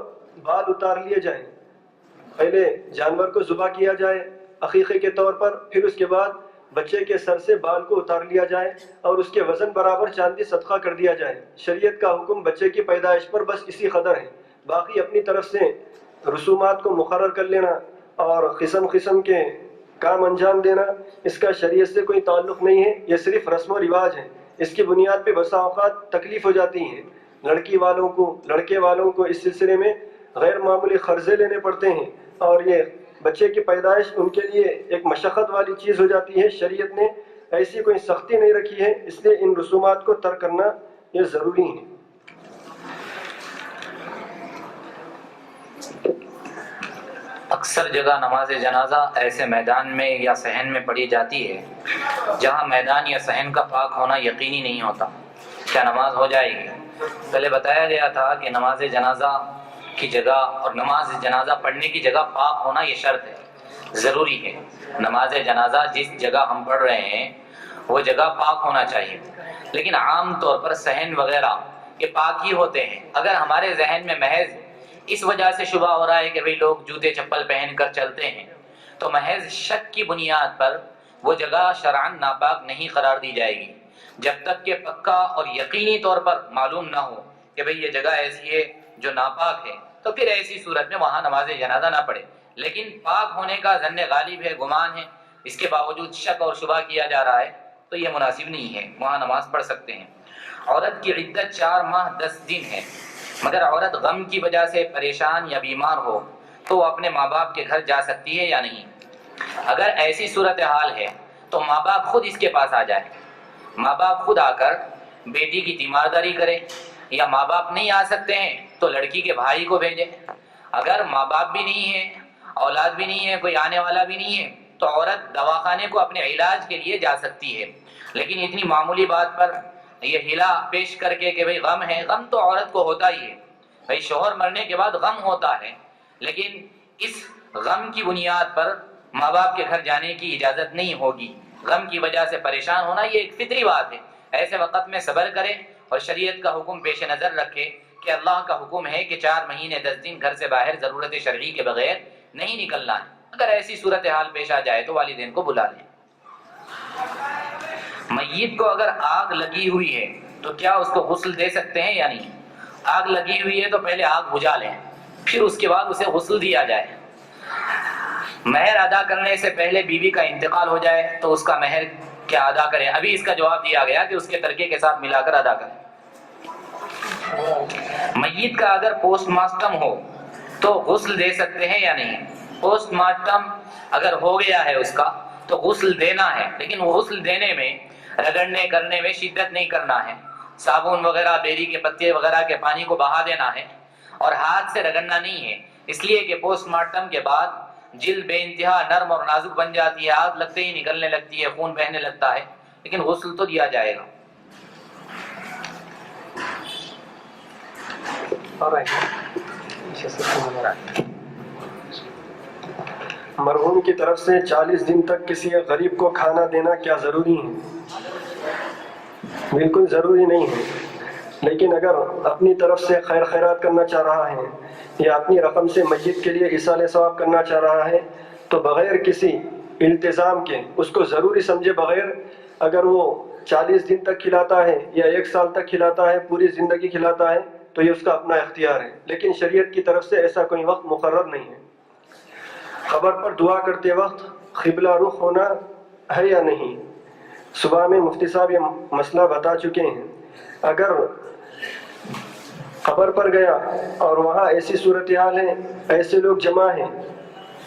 بال اتار لیے جائیں. پہلے جانور کو ذبح کیا جائے عقیقے کے طور پر، پھر اس کے بعد بچے کے سر سے بال کو اتار لیا جائے اور اس کے وزن برابر چاندی صدقہ کر دیا جائے۔ شریعت کا حکم بچے کی پیدائش پر بس اسی قدر ہے، باقی اپنی طرف سے رسومات کو مقرر کر لینا اور قسم قسم کے کام انجام دینا، اس کا شریعت سے کوئی تعلق نہیں ہے، یہ صرف رسم و رواج ہے۔ اس کی بنیاد پہ بسا اوقات تکلیف ہو جاتی ہے، لڑکے والوں کو اس سلسلے میں غیر معمولی قرضے لینے پڑتے ہیں اور یہ بچے کی پیدائش ان کے لیے ایک مشقت والی چیز ہو جاتی ہے۔ شریعت نے ایسی کوئی سختی نہیں رکھی ہے، اس لیے ان رسومات کو ترک کرنا یہ ضروری ہے۔ اکثر جگہ نماز جنازہ ایسے میدان میں یا صحن میں پڑھی جاتی ہے جہاں میدان یا صحن کا پاک ہونا یقینی نہیں ہوتا، کیا نماز ہو جائے گی؟ پہلے بتایا گیا تھا کہ نماز جنازہ کی جگہ اور نماز جنازہ پڑھنے کی جگہ پاک ہونا یہ شرط ہے، ضروری ہے۔ نماز جنازہ جس جگہ ہم پڑھ رہے ہیں وہ جگہ پاک ہونا چاہیے، لیکن عام طور پر صحن وغیرہ یہ پاک ہی ہوتے ہیں۔ اگر ہمارے ذہن میں محض اس وجہ سے شبہ ہو رہا ہے کہ بھئی لوگ جوتے چپل پہن کر چلتے ہیں، تو محض شک کی بنیاد پر وہ جگہ شرعاً ناپاک نہیں قرار دی جائے گی، جب تک کہ پکا اور یقینی طور پر معلوم نہ ہو کہ بھئی یہ جگہ ایسی ہے جو ناپاک ہے، تو پھر ایسی صورت میں وہاں نماز جنازہ نہ پڑھے۔ لیکن پاک ہونے کا ظن غالب ہے، گمان ہے، اس کے باوجود شک اور شبہ کیا جا رہا ہے، تو یہ مناسب نہیں ہے، وہاں نماز پڑھ سکتے ہیں۔ عورت کی عدت 4 ماہ 10 دن ہے، مگر عورت غم کی وجہ سے پریشان یا بیمار ہو تو وہ اپنے ماں باپ کے گھر جا سکتی ہے یا نہیں؟ اگر ایسی صورتحال ہے تو ماں باپ خود اس کے پاس آ جائے، ماں باپ خود آ کر بیٹی کی تیمارداری کرے، یا ماں باپ نہیں آ سکتے ہیں تو لڑکی کے بھائی کو بھیجے۔ اگر ماں باپ بھی نہیں ہے، اولاد بھی نہیں ہے، کوئی آنے والا بھی نہیں ہے، تو عورت دواخانے کو اپنے علاج کے لیے جا سکتی ہے۔ لیکن اتنی معمولی بات پر یہ ہلا پیش کر کے کہ بھئی غم ہے، غم تو عورت کو ہوتا ہی ہے، بھئی شوہر مرنے کے بعد غم ہوتا ہے، لیکن اس غم کی بنیاد پر ماں باپ کے گھر جانے کی اجازت نہیں ہوگی۔ غم کی وجہ سے پریشان ہونا یہ ایک فطری بات ہے، ایسے وقت میں صبر کرے اور شریعت کا حکم پیش نظر رکھے کہ اللہ کا حکم ہے کہ 4 مہینے 10 دن گھر سے باہر ضرورت شرعی کے بغیر نہیں نکلنا ہے۔ اگر ایسی صورتحال پیش آ جائے تو والدین کو بلا لیں۔ میت کو اگر آگ لگی ہوئی ہے تو کیا اس کو غسل دے سکتے ہیں یا نہیں؟ آگ لگی ہوئی ہے تو پہلے آگ بجھا لیں، پھر اس کے بعد اسے غسل دیا جائے۔ مہر ادا کرنے سے پہلے بیوی کا انتقال ہو جائے تو اس کا مہر کیا ادا کریں؟ ابھی اس کا جواب دیا گیا کہ اس کے ترکے کے ساتھ ملا کر ادا کریں۔ میت کا اگر پوسٹ مارٹم ہو تو غسل دے سکتے ہیں یا نہیں؟ پوسٹ مارٹم اگر ہو گیا ہے اس کا تو غسل دینا ہے، لیکن وہ غسل دینے میں رگڑنے کرنے میں شدت نہیں کرنا ہے، صابن وغیرہ بیری کے پتے وغیرہ کے پانی کو بہا دینا ہے اور ہاتھ سے رگڑنا نہیں ہے، اس لیے کہ پوسٹ مارٹم کے بعد جلد بے انتہا نرم اور نازک بن جاتی ہے، آگ لگتے ہی نکلنے لگتی ہے، خون بہنے لگتا ہے، لیکن غسل تو دیا جائے گا۔ مرحوم کی طرف سے 40 دن تک کسی غریب کو کھانا دینا کیا ضروری ہے؟ بالکل ضروری نہیں ہے، لیکن اگر اپنی طرف سے خیر خیرات کرنا چاہ رہا ہے یا اپنی رقم سے میت کے لیے ایصال ثواب کرنا چاہ رہا ہے تو بغیر کسی التزام کے، اس کو ضروری سمجھے بغیر، اگر وہ 40 دن تک کھلاتا ہے یا 1 سال تک کھلاتا ہے، پوری زندگی کھلاتا ہے، تو یہ اس کا اپنا اختیار ہے، لیکن شریعت کی طرف سے ایسا کوئی وقت مقرر نہیں ہے۔ قبر پر دعا کرتے وقت قبلہ رخ ہونا ہے یا نہیں؟ صبح میں مفتی صاحب یہ مسئلہ بتا چکے ہیں۔ اگر قبر پر گیا اور وہاں ایسی صورتحال ہے، ایسے لوگ جمع ہیں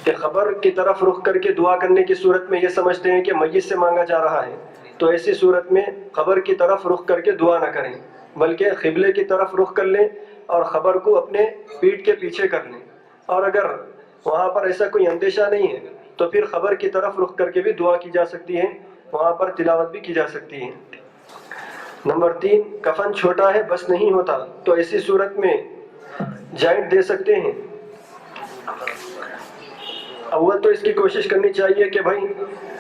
کہ قبر کی طرف رخ کر کے دعا کرنے کی صورت میں یہ سمجھتے ہیں کہ میت سے مانگا جا رہا ہے، تو ایسی صورت میں قبر کی طرف رخ کر کے دعا نہ کریں، بلکہ قبلے کی طرف رخ کر لیں اور قبر کو اپنے پیٹھ کے پیچھے کر لیں۔ اور اگر وہاں پر ایسا کوئی اندیشہ نہیں ہے تو پھر قبر کی طرف رخ کر کے بھی دعا کی جا سکتی ہے، وہاں پر تلاوت بھی کی جا سکتی ہے۔ نمبر 3، کفن چھوٹا ہے بس نہیں ہوتا تو ایسی صورت میں جائنٹ دے سکتے ہیں؟ اول تو اس کی کوشش کرنی چاہیے کہ بھائی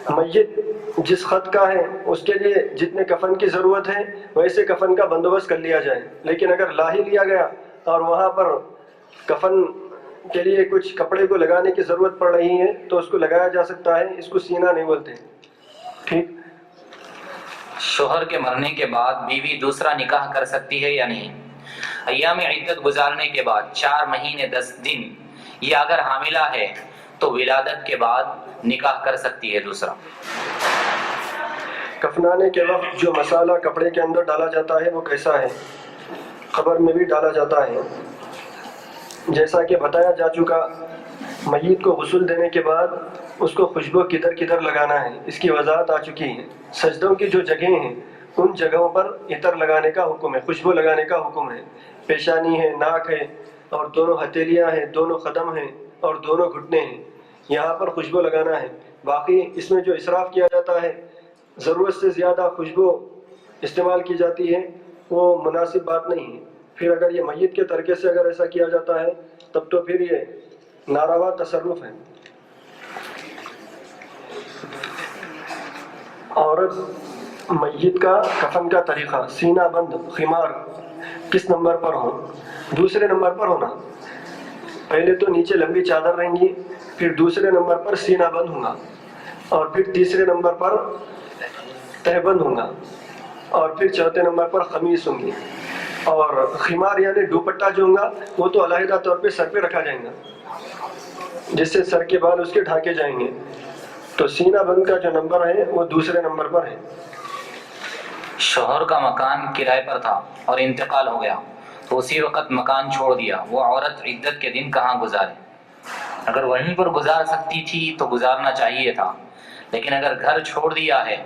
میت جس خط کا ہے اس کے لیے جتنے کفن کی ضرورت ہے ویسے کفن کا بندوبست کر لیا جائے، لیکن اگر لا ہی لیا گیا اور وہاں پر کفن کے لیے کچھ کپڑے کو لگانے کی ضرورت پڑ رہی ہے تو اس کو لگایا جا سکتا ہے، اس کو سینہ نہیں بولتے۔ ٹھیک. شوہر کے مرنے کے بعد بیوی دوسرا نکاح کر سکتی ہے یا نہیں؟ ایام عدت گزارنے کے بعد 4 مہینے 10 دن یا اگر حاملہ ہے تو ولادت کے بعد نکاح کر سکتی ہے دوسرا. کفنانے کے وقت جو مسالہ کپڑے کے اندر ڈالا جاتا ہے وہ کیسا ہے؟ قبر میں بھی ڈالا جاتا ہے. جیسا کہ بتایا جا چکا، میت کو غسل دینے کے بعد اس کو خوشبو کدھر کدھر لگانا ہے، اس کی وضاحت آ چکی ہے. سجدوں کی جو جگہیں ہیں ان جگہوں پر عطر لگانے کا حکم ہے، خوشبو لگانے کا حکم ہے. پیشانی ہے، ناک ہے، اور دونوں ہتھیلیاں ہیں، دونوں قدم ہیں اور دونوں گھٹنے ہیں، یہاں پر خوشبو لگانا ہے. باقی اس میں جو اسراف کیا جاتا ہے، ضرورت سے زیادہ خوشبو استعمال کی جاتی ہے، وہ مناسب بات نہیں ہے. پھر اگر یہ میت کے ترکے سے اگر ایسا کیا جاتا ہے تب تو پھر یہ ناروا تصرف ہے. عورت میت کا کفن کا طریقہ، سینہ بند خمار کس نمبر پر ہو؟ دوسرے نمبر پر ہونا. پہلے تو نیچے لمبی چادر رہیں گی، پھر دوسرے نمبر پر سینہ بند ہوگا، اور پھر تیسرے نمبر پر تہبند ہوگا، اور پھر چوتھے نمبر پر قمیص ہوں گی. اور خمار یعنی دوپٹہ جو ہوگا وہ تو علیحدہ طور پہ سر پہ رکھا جائے گا، جس سے سر کے بال اس کے ڈھانکے جائیں گے. تو سینہ بند کا جو نمبر ہے وہ دوسرے نمبر پر ہے. شوہر کا مکان کرائے پر تھا اور انتقال ہو گیا تو اسی وقت مکان چھوڑ دیا، وہ عورت عدت کے دن کہاں گزارے؟ اگر وہیں پر گزار سکتی تھی تو گزارنا چاہیے تھا، لیکن اگر گھر چھوڑ دیا ہے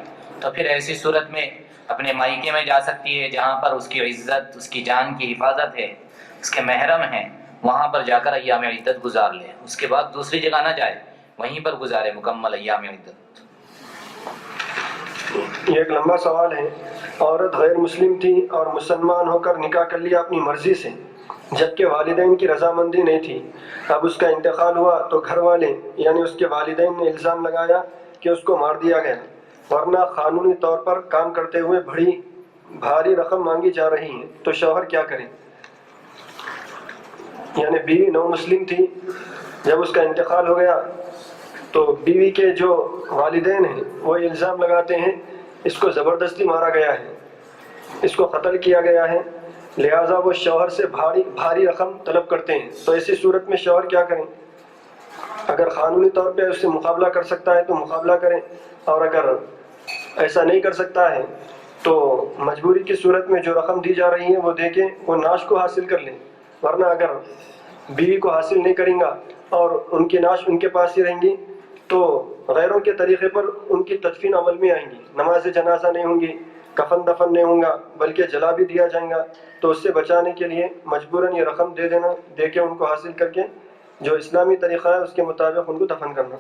تو پھر ایسی صورت میں اپنے مائکے میں جا سکتی ہے جہاں پر اس کی عزت، اس کی جان کی حفاظت ہے، اس کے محرم ہیں، وہاں پر جا کر ایام عدت گزار لے. اس کے بعد دوسری جگہ نہ جائے، وہیں پر گزارے مکمل ایام عدت. یہ ایک لمبا سوال ہے. عورت غیر مسلم تھی اور مسلمان ہو کر نکاح کر لیا اپنی مرضی سے، جبکہ والدین کی رضامندی نہیں تھی. اب اس کا انتقال ہوا تو گھر والے یعنی اس کے والدین نے الزام لگایا کہ اس کو مار دیا گیا، ورنہ قانونی طور پر کام کرتے ہوئے بھاری رقم مانگی جا رہی ہے. تو شوہر کیا کرے؟ یعنی بیوی نو مسلم تھی، جب اس کا انتقال ہو گیا تو بیوی کے جو والدین ہیں وہ الزام لگاتے ہیں اس کو زبردستی مارا گیا ہے، اس کو قتل کیا گیا ہے، لہٰذا وہ شوہر سے بھاری رقم طلب کرتے ہیں. تو ایسی صورت میں شوہر کیا کریں؟ اگر قانونی طور پہ اس سے مقابلہ کر سکتا ہے تو مقابلہ کریں، اور اگر ایسا نہیں کر سکتا ہے تو مجبوری کی صورت میں جو رقم دی جا رہی ہے وہ دے کے وہ ناش کو حاصل کر لیں. ورنہ اگر بیوی کو حاصل نہیں کریں گا اور ان کی ناش ان کے پاس ہی رہیں گی تو غیروں کے طریقے پر ان کی تدفین عمل میں آئیں گی. نماز جنازہ نہیں ہوں گی، کفن دفن نہیں ہوں گا، بلکہ جلا بھی دیا جائیں گا. تو اس سے بچانے کے لیے مجبوراً یہ رقم دے کے ان کو حاصل کر کے جو اسلامی طریقہ ہے اس کے مطابق ان کو دفن کرنا.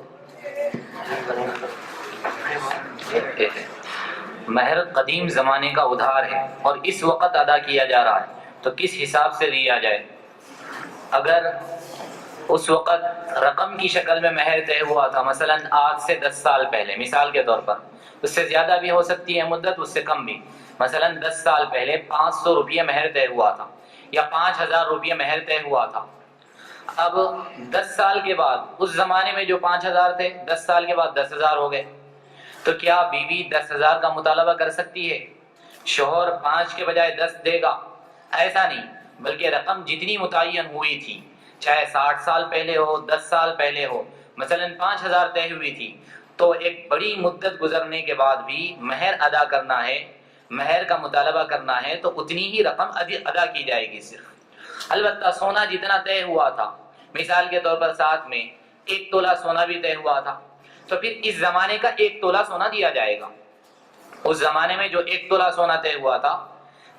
مہر قدیم زمانے کا ادھار ہے اور اس وقت ادا کیا جا رہا ہے تو کس حساب سے دیا جائے؟ اگر اس وقت رقم کی شکل میں مہر طے ہوا تھا، مثلا آج سے 10 سال پہلے، مثال کے طور پر، اس سے زیادہ بھی ہو سکتی ہے مدت، اس سے کم بھی، مثلا 10 سال پہلے 500 روپیہ مہر طے ہوا تھا یا 5000 روپیہ مہر طے ہوا تھا. اب 10 سال کے بعد اس زمانے میں جو 5000 تھے 10 سال کے بعد 10000 ہو گئے، تو کیا بیوی 10000 کا مطالبہ کر سکتی ہے؟ شوہر 5 کے بجائے 10 دے گا؟ ایسا نہیں، بلکہ رقم جتنی متعین ہوئی تھی، چاہے 60 سال پہلے ہو، 10 سال پہلے ہو، مثلا 5000 طے ہوئی تھی، تو ایک بڑی مدت گزرنے کے بعد بھی مہر ادا کرنا ہے، مہر کا مطالبہ کرنا ہے تو اتنی ہی رقم ادا کی جائے گی صرف. البتہ سونا جتنا طے ہوا تھا، مثال کے طور پر ساتھ میں 1 تولہ سونا بھی طے ہوا تھا، تو پھر اس زمانے کا 1 تولہ سونا دیا جائے گا. اس زمانے میں جو 1 تولہ سونا طے ہوا تھا،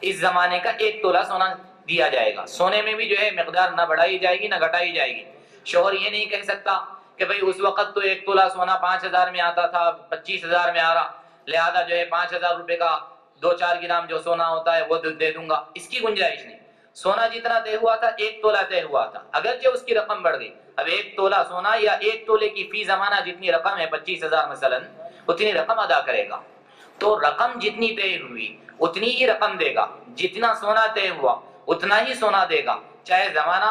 اس زمانے کا 1 تولہ سونا دیا جائے گا. سونے میں بھی جو ہے مقدار نہ بڑھائی جائے گی نہ گھٹائی جائے گی. شوہر یہ نہیں کہہ سکتا کہ بھئی اس وقت تو 1 تولہ سونا 5000 میں آتا تھا، 25000 میں آ رہا، لہذا جو ہے 5000 روپے کا 2-4 گرام جو سونا ہوتا ہے وہ دے دوں گا. اس کی گنجائش نہیں. سونا جتنا طے ہوا تھا 1 تولہ طے ہوا تھا، اگرچہ اس کی رقم بڑھ گئی. اب 1 تولہ سونا یا 1 تولے کی فی زمانہ جتنی رقم ہے 25000 مثلا، اتنی رقم ادا کرے گا. تو رقم جتنی طے ہوئی اتنی ہی رقم دے گا، جتنا سونا طے ہوا اتنا ہی سونا دے گا، چاہے زمانہ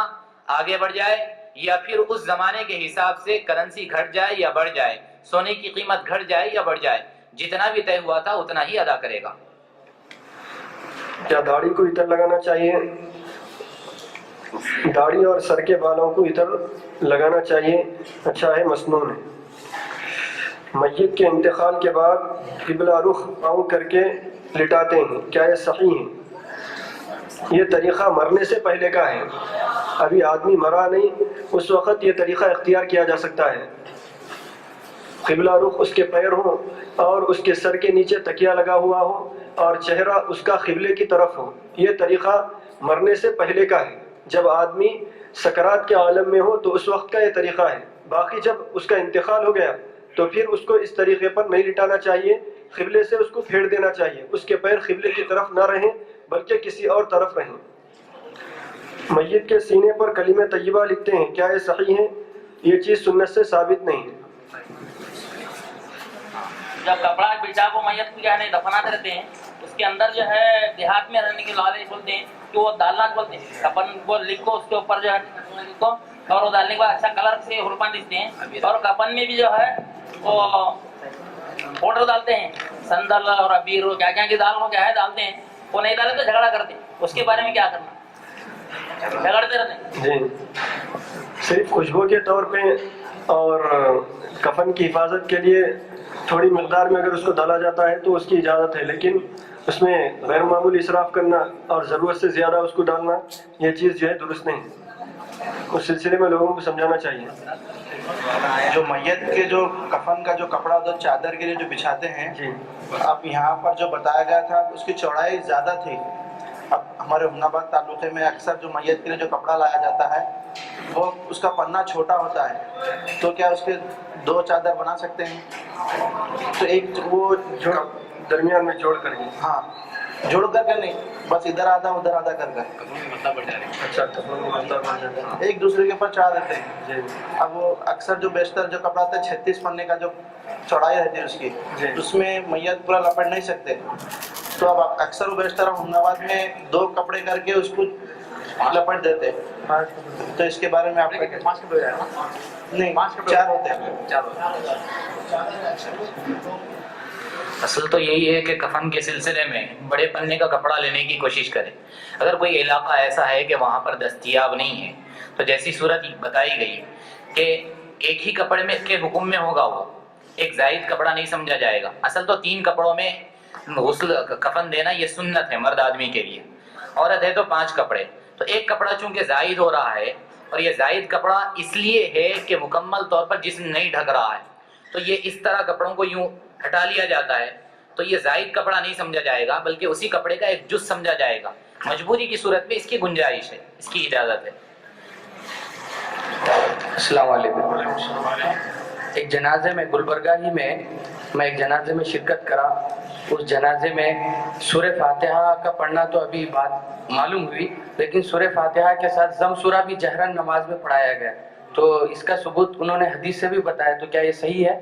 آگے بڑھ جائے یا پھر اس زمانے کے حساب سے کرنسی گھٹ جائے یا بڑھ جائے، سونے کی قیمت گھٹ جائے یا بڑھ جائے، جتنا بھی طے ہوا تھا اتنا ہی ادا کرے گا۔ کیا داڑھی کو عطر لگانا چاہیے؟ داڑھی اور سر کے بالوں کو عطر لگانا چاہیے، اچھا ہے، مسنون ہے۔ میت کے انتقال کے بعد قبلہ رخ پاؤں کر کے لٹاتے ہیں، کیا یہ صحیح ہے؟ یہ طریقہ مرنے سے پہلے کا ہے، ابھی آدمی مرا نہیں اس وقت یہ طریقہ اختیار کیا جا سکتا ہے۔ قبلہ رخ اس کے پیر ہوں اور اس کے سر کے نیچے تکیہ لگا ہوا ہو اور چہرہ اس کا قبلے کی طرف ہو، یہ طریقہ مرنے سے پہلے کا ہے۔ جب آدمی سکرات کے عالم میں ہو تو اس وقت کا یہ طریقہ ہے، باقی جب اس کا انتقال ہو گیا تو پھر اس کو اس طریقے پر نہیں لٹانا چاہیے، قبلے سے اس کو پھیر دینا چاہیے، اس کے پیر قبلے کی طرف نہ رہیں بلکہ کسی اور طرف رہیں۔ میت کے سینے پر کلمہ طیبہ لکھتے ہیں، کیا یہ صحیح ہے؟ یہ چیز سنت سے ثابت نہیں ہے۔ جب کپڑا بچا کو میت کو دفناتے رہتے ہیں، اس کے اندر جو ہے دیہات میں رہنے کے لالے بولتے ہیں کہ وہ ڈالنا بولتے ہیں، کفن کو لکھو اس کے اوپر جو ہے لکھو، اور وہ ڈالنے کے بعد اچھا کلر سے حرفان دکھتے ہیں، اور کفن میں بھی جو ہے وہ پاؤڈر ڈالتے ہیں، سندل اور ابیر کیا کیا کی دال کو کیا ہے ڈالتے ہیں، وہ نہیں ڈالے تو جھگڑا کرتے ہیں، اس کے بارے میں کیا کرنا؟ جھگڑتے رہتے ہیں جی، صرف خوشبو کے طور پہ اور کفن کی حفاظت کے لیے تھوڑی مقدار میں اگر اس کو ڈالا جاتا ہے تو اس کی اجازت ہے، لیکن اس میں غیر معمولی اسراف کرنا اور ضرورت سے زیادہ اس کو ڈالنا یہ چیز جو ہے درست نہیں ہے، اس سلسلے میں لوگوں کو سمجھانا چاہیے۔ جو میت کے جو کفن کا جو کپڑا جو چادر کے لیے جو بچھاتے ہیں، جی، اب یہاں پر جو بتایا گیا تھا اس کی چوڑائی زیادہ تھی۔ اب ہمارے حمد آباد تعلقے میں اکثر جو میت کے لیے جو کپڑا لایا جاتا ہے وہ اس کا پنا چھوٹا ہوتا ہے، تو کیا اس کے 2 چادر بنا سکتے ہیں؟ تو ایک وہ جو درمیان میں جوڑ کر کے، ہاں جوڑ کر کے نہیں، بس ادھر آدھا ادھر آدھا کر کر اچھا کفن کو مطلب بن جاتا ہے۔ ایک دوسرے کے اوپر چڑھا دیتے ہیں۔ جی، اب وہ اکثر جو بیشتر جو کپڑا تھا 36 پنے کا جو چوڑائی رہتی ہے اس کی، جی۔ اس میں میت پورا لپٹ نہیں سکتے، تو اب اکثر وہ بیشتر احمد آباد میں 2 کپڑے کر کے اس کو لپٹ دیتے، تو اس کے بارے میں آپ نہیں 4 ہوتے ہیں۔ اصل تو یہی ہے کہ کفن کے سلسلے میں بڑے پنے کا کپڑا لینے کی کوشش کریں۔ اگر کوئی علاقہ ایسا ہے کہ وہاں پر دستیاب نہیں ہے تو جیسی صورت بتائی گئی کہ ایک ہی کپڑے میں کے حکم میں ہوگا، وہ ایک زائد کپڑا نہیں سمجھا جائے گا۔ اصل تو 3 کپڑوں میں غسل کفن دینا یہ سنت ہے مرد آدمی کے لیے، عورت ہے تو 5 کپڑے، تو ایک کپڑا چونکہ زائد ہو رہا ہے، اور یہ زائد کپڑا اس لیے ہے کہ مکمل طور پر جسم نہیں ڈھک رہا ہے، تو یہ اس طرح کپڑوں کو یوں ہٹا لیا جاتا ہے، تو یہ زائد کپڑا نہیں سمجھا جائے گا بلکہ اسی کپڑے کا ایک جز سمجھا جائے گا۔ مجبوری کی صورت میں اس کی گنجائش ہے، اس کی اجازت ہے۔ السلام علیکم۔ ایک جنازے میں گلبرگہ ہی میں ایک جنازے میں شرکت کرا، اس جنازے میں سورہ فاتحہ کا پڑھنا تو ابھی بات معلوم ہوئی، لیکن سورہ فاتحہ کے ساتھ ضم سورہ بھی جہرن نماز میں پڑھایا گیا، تو اس کا ثبوت انہوں نے حدیث سے بھی بتایا، تو کیا یہ صحیح ہے؟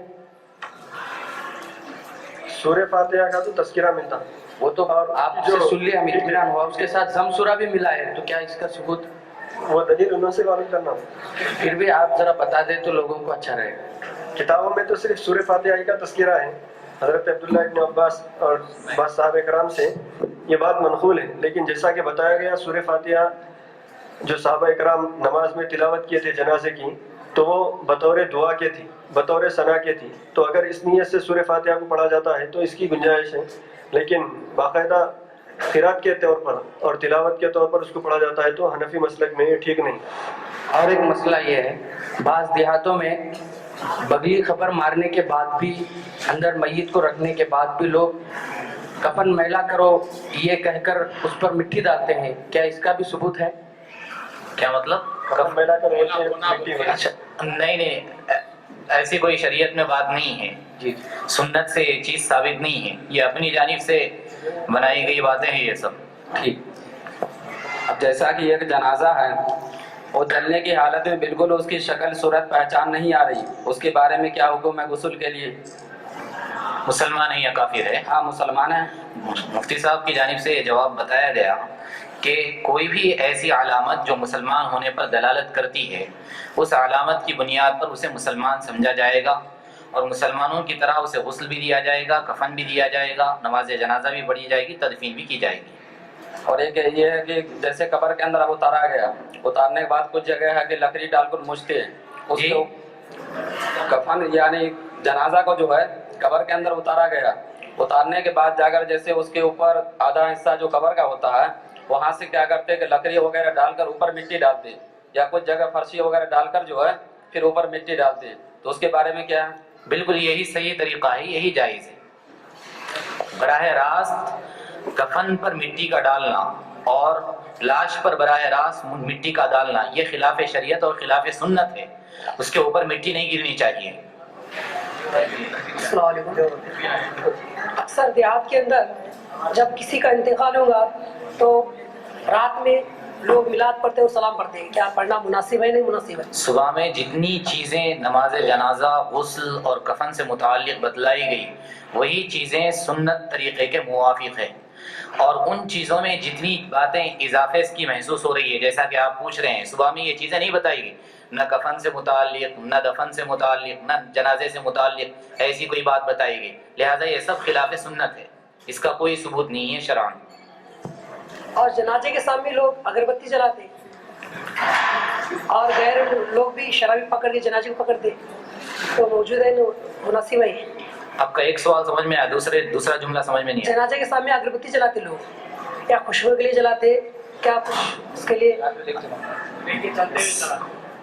سورہ فاتحہ کا تو تذکرہ ملتا، وہ تو آپ سے سن لیا، ہمیں اطمینان ہوا، اس کے ساتھ ضم سورہ بھی ملا ہے، تو کیا اس کا ثبوت؟ وہ دلیل انہوں سے معلوم کرنا۔ پھر بھی آپ ذرا بتا دیں تو لوگوں کو اچھا رہے گا۔ کتابوں میں تو صرف سورہ فاتحہ ہی کا تذکرہ ہے، حضرت عبداللہ ابن عباس اور بعض صحابہ کرام سے یہ بات منقول ہے، لیکن جیسا کہ بتایا گیا سورہ فاتحہ جو صحابہ کرام نماز میں تلاوت کیے تھے جنازے کی، تو وہ بطور دعا کے تھی، بطور ثنا کے تھی، تو اگر اس نیت سے سورہ فاتحہ کو پڑھا جاتا ہے تو اس کی گنجائش ہے، لیکن باقاعدہ قرات کے طور پر اور تلاوت کے طور پر اس کو پڑھا جاتا ہے تو حنفی مسلک میں یہ ٹھیک نہیں۔ اور ایک مسئلہ یہ ہے، بعض دیہاتوں میں بغلی خبر مارنے کے بعد بھی، اندر میت کو رکھنے کے بعد بھی لوگ کفن میلا کرو یہ کہہ کر اس پر مٹی ڈالتے ہیں، کیا اس کا بھی ثبوت ہے؟ کیا مطلب؟ کفن میلا کر بولتے ہیں مٹی میں۔ اچھا، نہیں، ایسی کوئی شریعت میں بات نہیں ہے، جی، سنت سے یہ چیز ثابت نہیں ہے، یہ اپنی جانب سے بنائی گئی باتیں ہیں یہ سب۔ ٹھیک۔ اب جیسا کہ ایک جنازہ ہے اور جلنے کی حالت میں بالکل اس کی شکل صورت پہچان نہیں آ رہی، اس کے بارے میں کیا حکم ہے غسل کے لیے؟ مسلمان ہے یا کافر ہے؟ ہاں مسلمان ہے۔ مفتی صاحب کی جانب سے یہ جواب بتایا گیا کہ کوئی بھی ایسی علامت جو مسلمان ہونے پر دلالت کرتی ہے، اس علامت کی بنیاد پر اسے مسلمان سمجھا جائے گا، اور مسلمانوں کی طرح اسے غسل بھی دیا جائے گا, کفن بھی دیا جائے گا, نماز جنازہ بھی پڑھی جائے گی, تدفین بھی کی جائے گی. اور ایک یہ ہے کہ جیسے قبر کے اندر اب اتارا گیا, اتارنے کے بعد کچھ جگہ ہے کہ لکڑی ڈال کر مچتے ہیں اس جی. کو کفن یعنی جنازہ کو جو ہے قبر کے اندر اتارا گیا, اتارنے کے بعد جا کر جیسے اس کے اوپر آدھا حصہ جو قبر کا ہوتا ہے وہاں سے کیا کرتے ہیں کہ لکڑی وغیرہ ڈال کر اوپر مٹی ڈالتے ہیں, یا کچھ جگہ فرشی وغیرہ ڈال کر جو ہے پھر اوپر مٹی ڈالتے ہیں. تو اس کے بارے میں کیا ہے؟ بالکل یہی صحیح طریقہ ہے, یہی جائز ہے. براہ راست کفن پر مٹی کا ڈالنا اور لاش پر براہ راست مٹی کا ڈالنا یہ خلاف شریعت اور خلاف سنت ہے. اس کے اوپر مٹی نہیں گرنی چاہیے. السلام علیکم. اکثر دیہات کے اندر جب کسی کا انتقال ہوگا تو رات میں لوگ میلاد پڑھتے ہیں اور سلام پڑھتے ہیں, کیا پڑھنا مناسب ہے نہیں مناسب ہے؟ صبح میں جتنی چیزیں نماز جنازہ, غسل اور کفن سے متعلق بتلائی گئی وہی چیزیں سنت طریقے کے موافق ہیں, اور ان چیزوں میں جتنی باتیں اضافے کی محسوس ہو رہی ہے جیسا کہ آپ پوچھ رہے ہیں, صبح میں یہ چیزیں نہیں بتائی گئی, نہ کفن سے متعلق, نہ دفن سے متعلق, نہ جنازے سے متعلق ایسی کوئی بات بتائی گئی. لہذا یہ سب خلاف سنت ہے, اس کا کوئی ثبوت نہیں ہے شرعاً. اور جنازے کے سامنے لوگ اگربتی جلاتے ہیں اور غیر لوگ بھی شرابی پکڑ کے جنازے کو پکڑتے ہیں, تو موجود ہے مناسب ہے؟ آپ کا ایک سوال سمجھ میں آیا, دوسرا جملہ سمجھ میں نہیں آیا. جنازے کے سامنے اگربتی جلاتے لوگ, کیا خوشبو کے لیے جلاتے, کیا کچھ اس کے لیے؟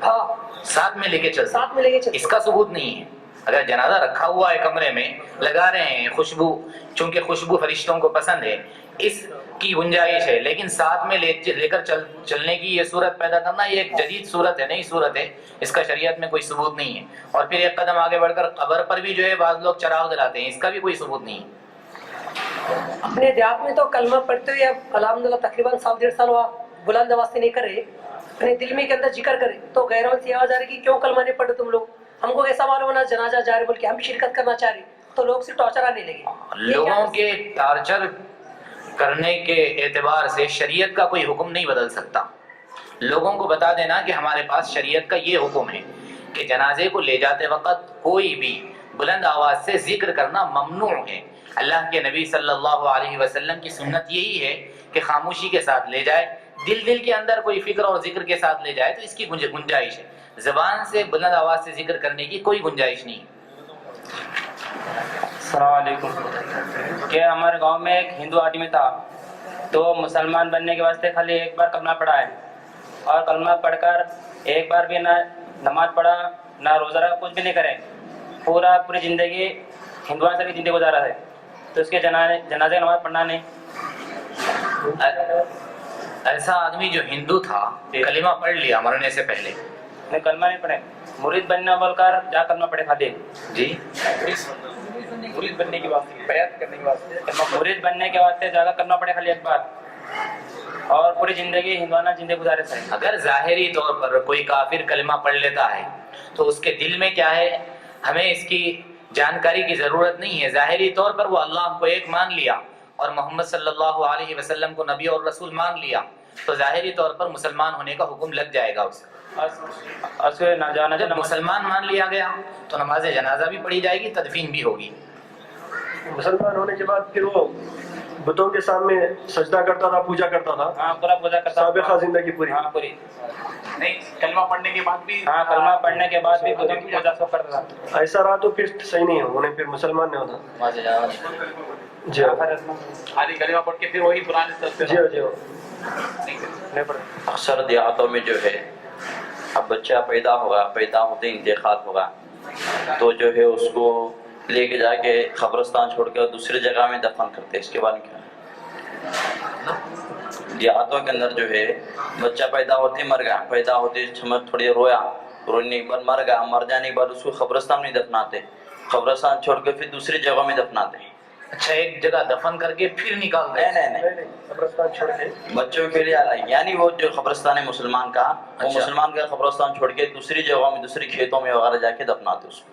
ہاں ساتھ میں لے کے چلتے, ساتھ میں لے کے چلتے. اس کا ثبوت نہیں ہے. اگر جنازہ رکھا ہوا ہے کمرے میں, لگا رہے ہیں خوشبو, چونکہ خوشبو فرشتوں کو پسند ہے, اس کی گنجائش ہے, لیکن ساتھ میں لے کر چلنے کی یہ صورت پیدا کرنا یہ ایک جدید صورت ہے, نئی صورت ہے, اس کا شریعت میں کوئی ثبوت نہیں ہے. اور پھر ایک قدم آگے بڑھ کر قبر پر بھی جو ہے بعض لوگ چراغ جلاتے ہیں, اس کا بھی کوئی ثبوت نہیں ہے. اپنے دیہات میں تو کلمہ پڑھتے ہوئے اب الحمدللہ تقریباً 1.5 سال ہوا, بلند آواز سے نہیں کر رہے, اپنے دل میں کے اندر ذکر کرے, تو غیروں سے آواز آ رہی کہ کیوں کلمہ نہیں پڑھتے تم لوگ, ہم کو ایسا معلوم ہونا جنازہ جا رہے بول کے ہم بھی شرکت کرنا چاہ رہے, تو لوگ سے ٹارچر آنے لگے. لوگوں کے ٹارچر کرنے کے اعتبار سے شریعت کا کوئی حکم نہیں بدل سکتا. لوگوں کو بتا دینا کہ ہمارے پاس شریعت کا یہ حکم ہے کہ جنازے کو لے جاتے وقت کوئی بھی بلند آواز سے ذکر کرنا ممنوع ہے. اللہ کے نبی صلی اللہ علیہ وسلم کی سنت یہی ہے کہ خاموشی کے ساتھ لے جائے, دل کے اندر کوئی فکر اور ذکر کے ساتھ لے جائے تو اس کی گنجائش ہے. زبان سے بلند آواز سے ذکر کرنے کی کوئی گنجائش نہیں. السلام علیکم. کہ ہمارے گاؤں میں ایک ہندو آدمی تھا, تو مسلمان بننے کے واسطے خالی ایک بار کلمہ پڑھا ہے, اور کلمہ پڑھ کر ایک بار بھی نہ نماز پڑھا نہ روزہ رکھا, کچھ بھی نہیں کرے, پوری زندگی ہندوان سے بھی زندگی گزارا ہے, تو اس کے جنازے نماز پڑھنا نہیں. ایسا آدمی جو ہندو تھا کلمہ پڑھ لیا مرنے سے پہلے, نہیں کلمہ نہیں پڑھے, مرید بننا بول کر جا کلمہ پڑھے خالی. جی مرید بننے کے واسطے, بیعت کرنے کے واسطے, مرید بننے کے واسطے جا کر کلمہ پڑھے خالی ایک بار, اور پوری زندگی ہندوانہ زندگی گزارے سے. اگر ظاہری طور پر کوئی کافر کلمہ پڑھ لیتا ہے تو اس کے دل میں کیا ہے ہمیں اس کی جانکاری کی ضرورت نہیں ہے. ظاہری طور پر وہ اللہ کو ایک مان لیا اور محمد صلی اللہ علیہ وسلم کو نبی اور رسول مان لیا, تو ظاہری طور پر مسلمان ہونے کا حکم لگ جائے گا اسے. جب مسلمان مان لیا گیا تو نماز جنازہ بھی پڑھی جائے گی, تدفین بھی ہوگی. مسلمان ہونے کے بعد پھر وہ بتوں کے سامنے سجدہ کرتا تھا, پوجا کرتا تھا, ہاں پورا پوجا کرتا, سابقہ زندگی پوری. ہاں پوری. نہیں, کلمہ پڑھنے کے بعد بھی, ہاں کلمہ پڑھنے کے بعد بھی بتوں کی پوجا سب کرتا تھا. ایسا رہا تو پھر صحیح نہیں ہو, انہیں پھر مسلمان نہیں ہوتا. جی خالی کلمہ پڑھ کے پھر وہی پرانے جی جی نہیں پڑھتا. اکثر دیہاتوں میں جو ہے اب بچہ پیدا ہوتے انتقال ہوگا تو جو ہے اس کو لے کے جا کے قبرستان چھوڑ کے دوسری جگہ میں دفن کرتے ہیں. اس کے بارے میں کیا ہے؟ دیہاتوں کے اندر جو ہے بچہ پیدا ہوتے مر گیا, پیدا ہوتے تھوڑی رویا, رونے کے بعد مر گیا, مر جانے کے بعد اس کو قبرستان میں دفناتے, قبرستان چھوڑ کے پھر دوسری جگہ میں دفناتے. اچھا, ایک جگہ دفن کر کے پھر نکال دیں؟ نہیں, قبرستان چھوڑ کے بچوں کے لیے الگ, یعنی وہ جو قبرستان ہے مسلمان کا, وہ اچھا. مسلمان کا قبرستان چھوڑ کے دوسری جگہوں میں, دوسری کھیتوں میں وغیرہ جا کے دفناتے اس کو.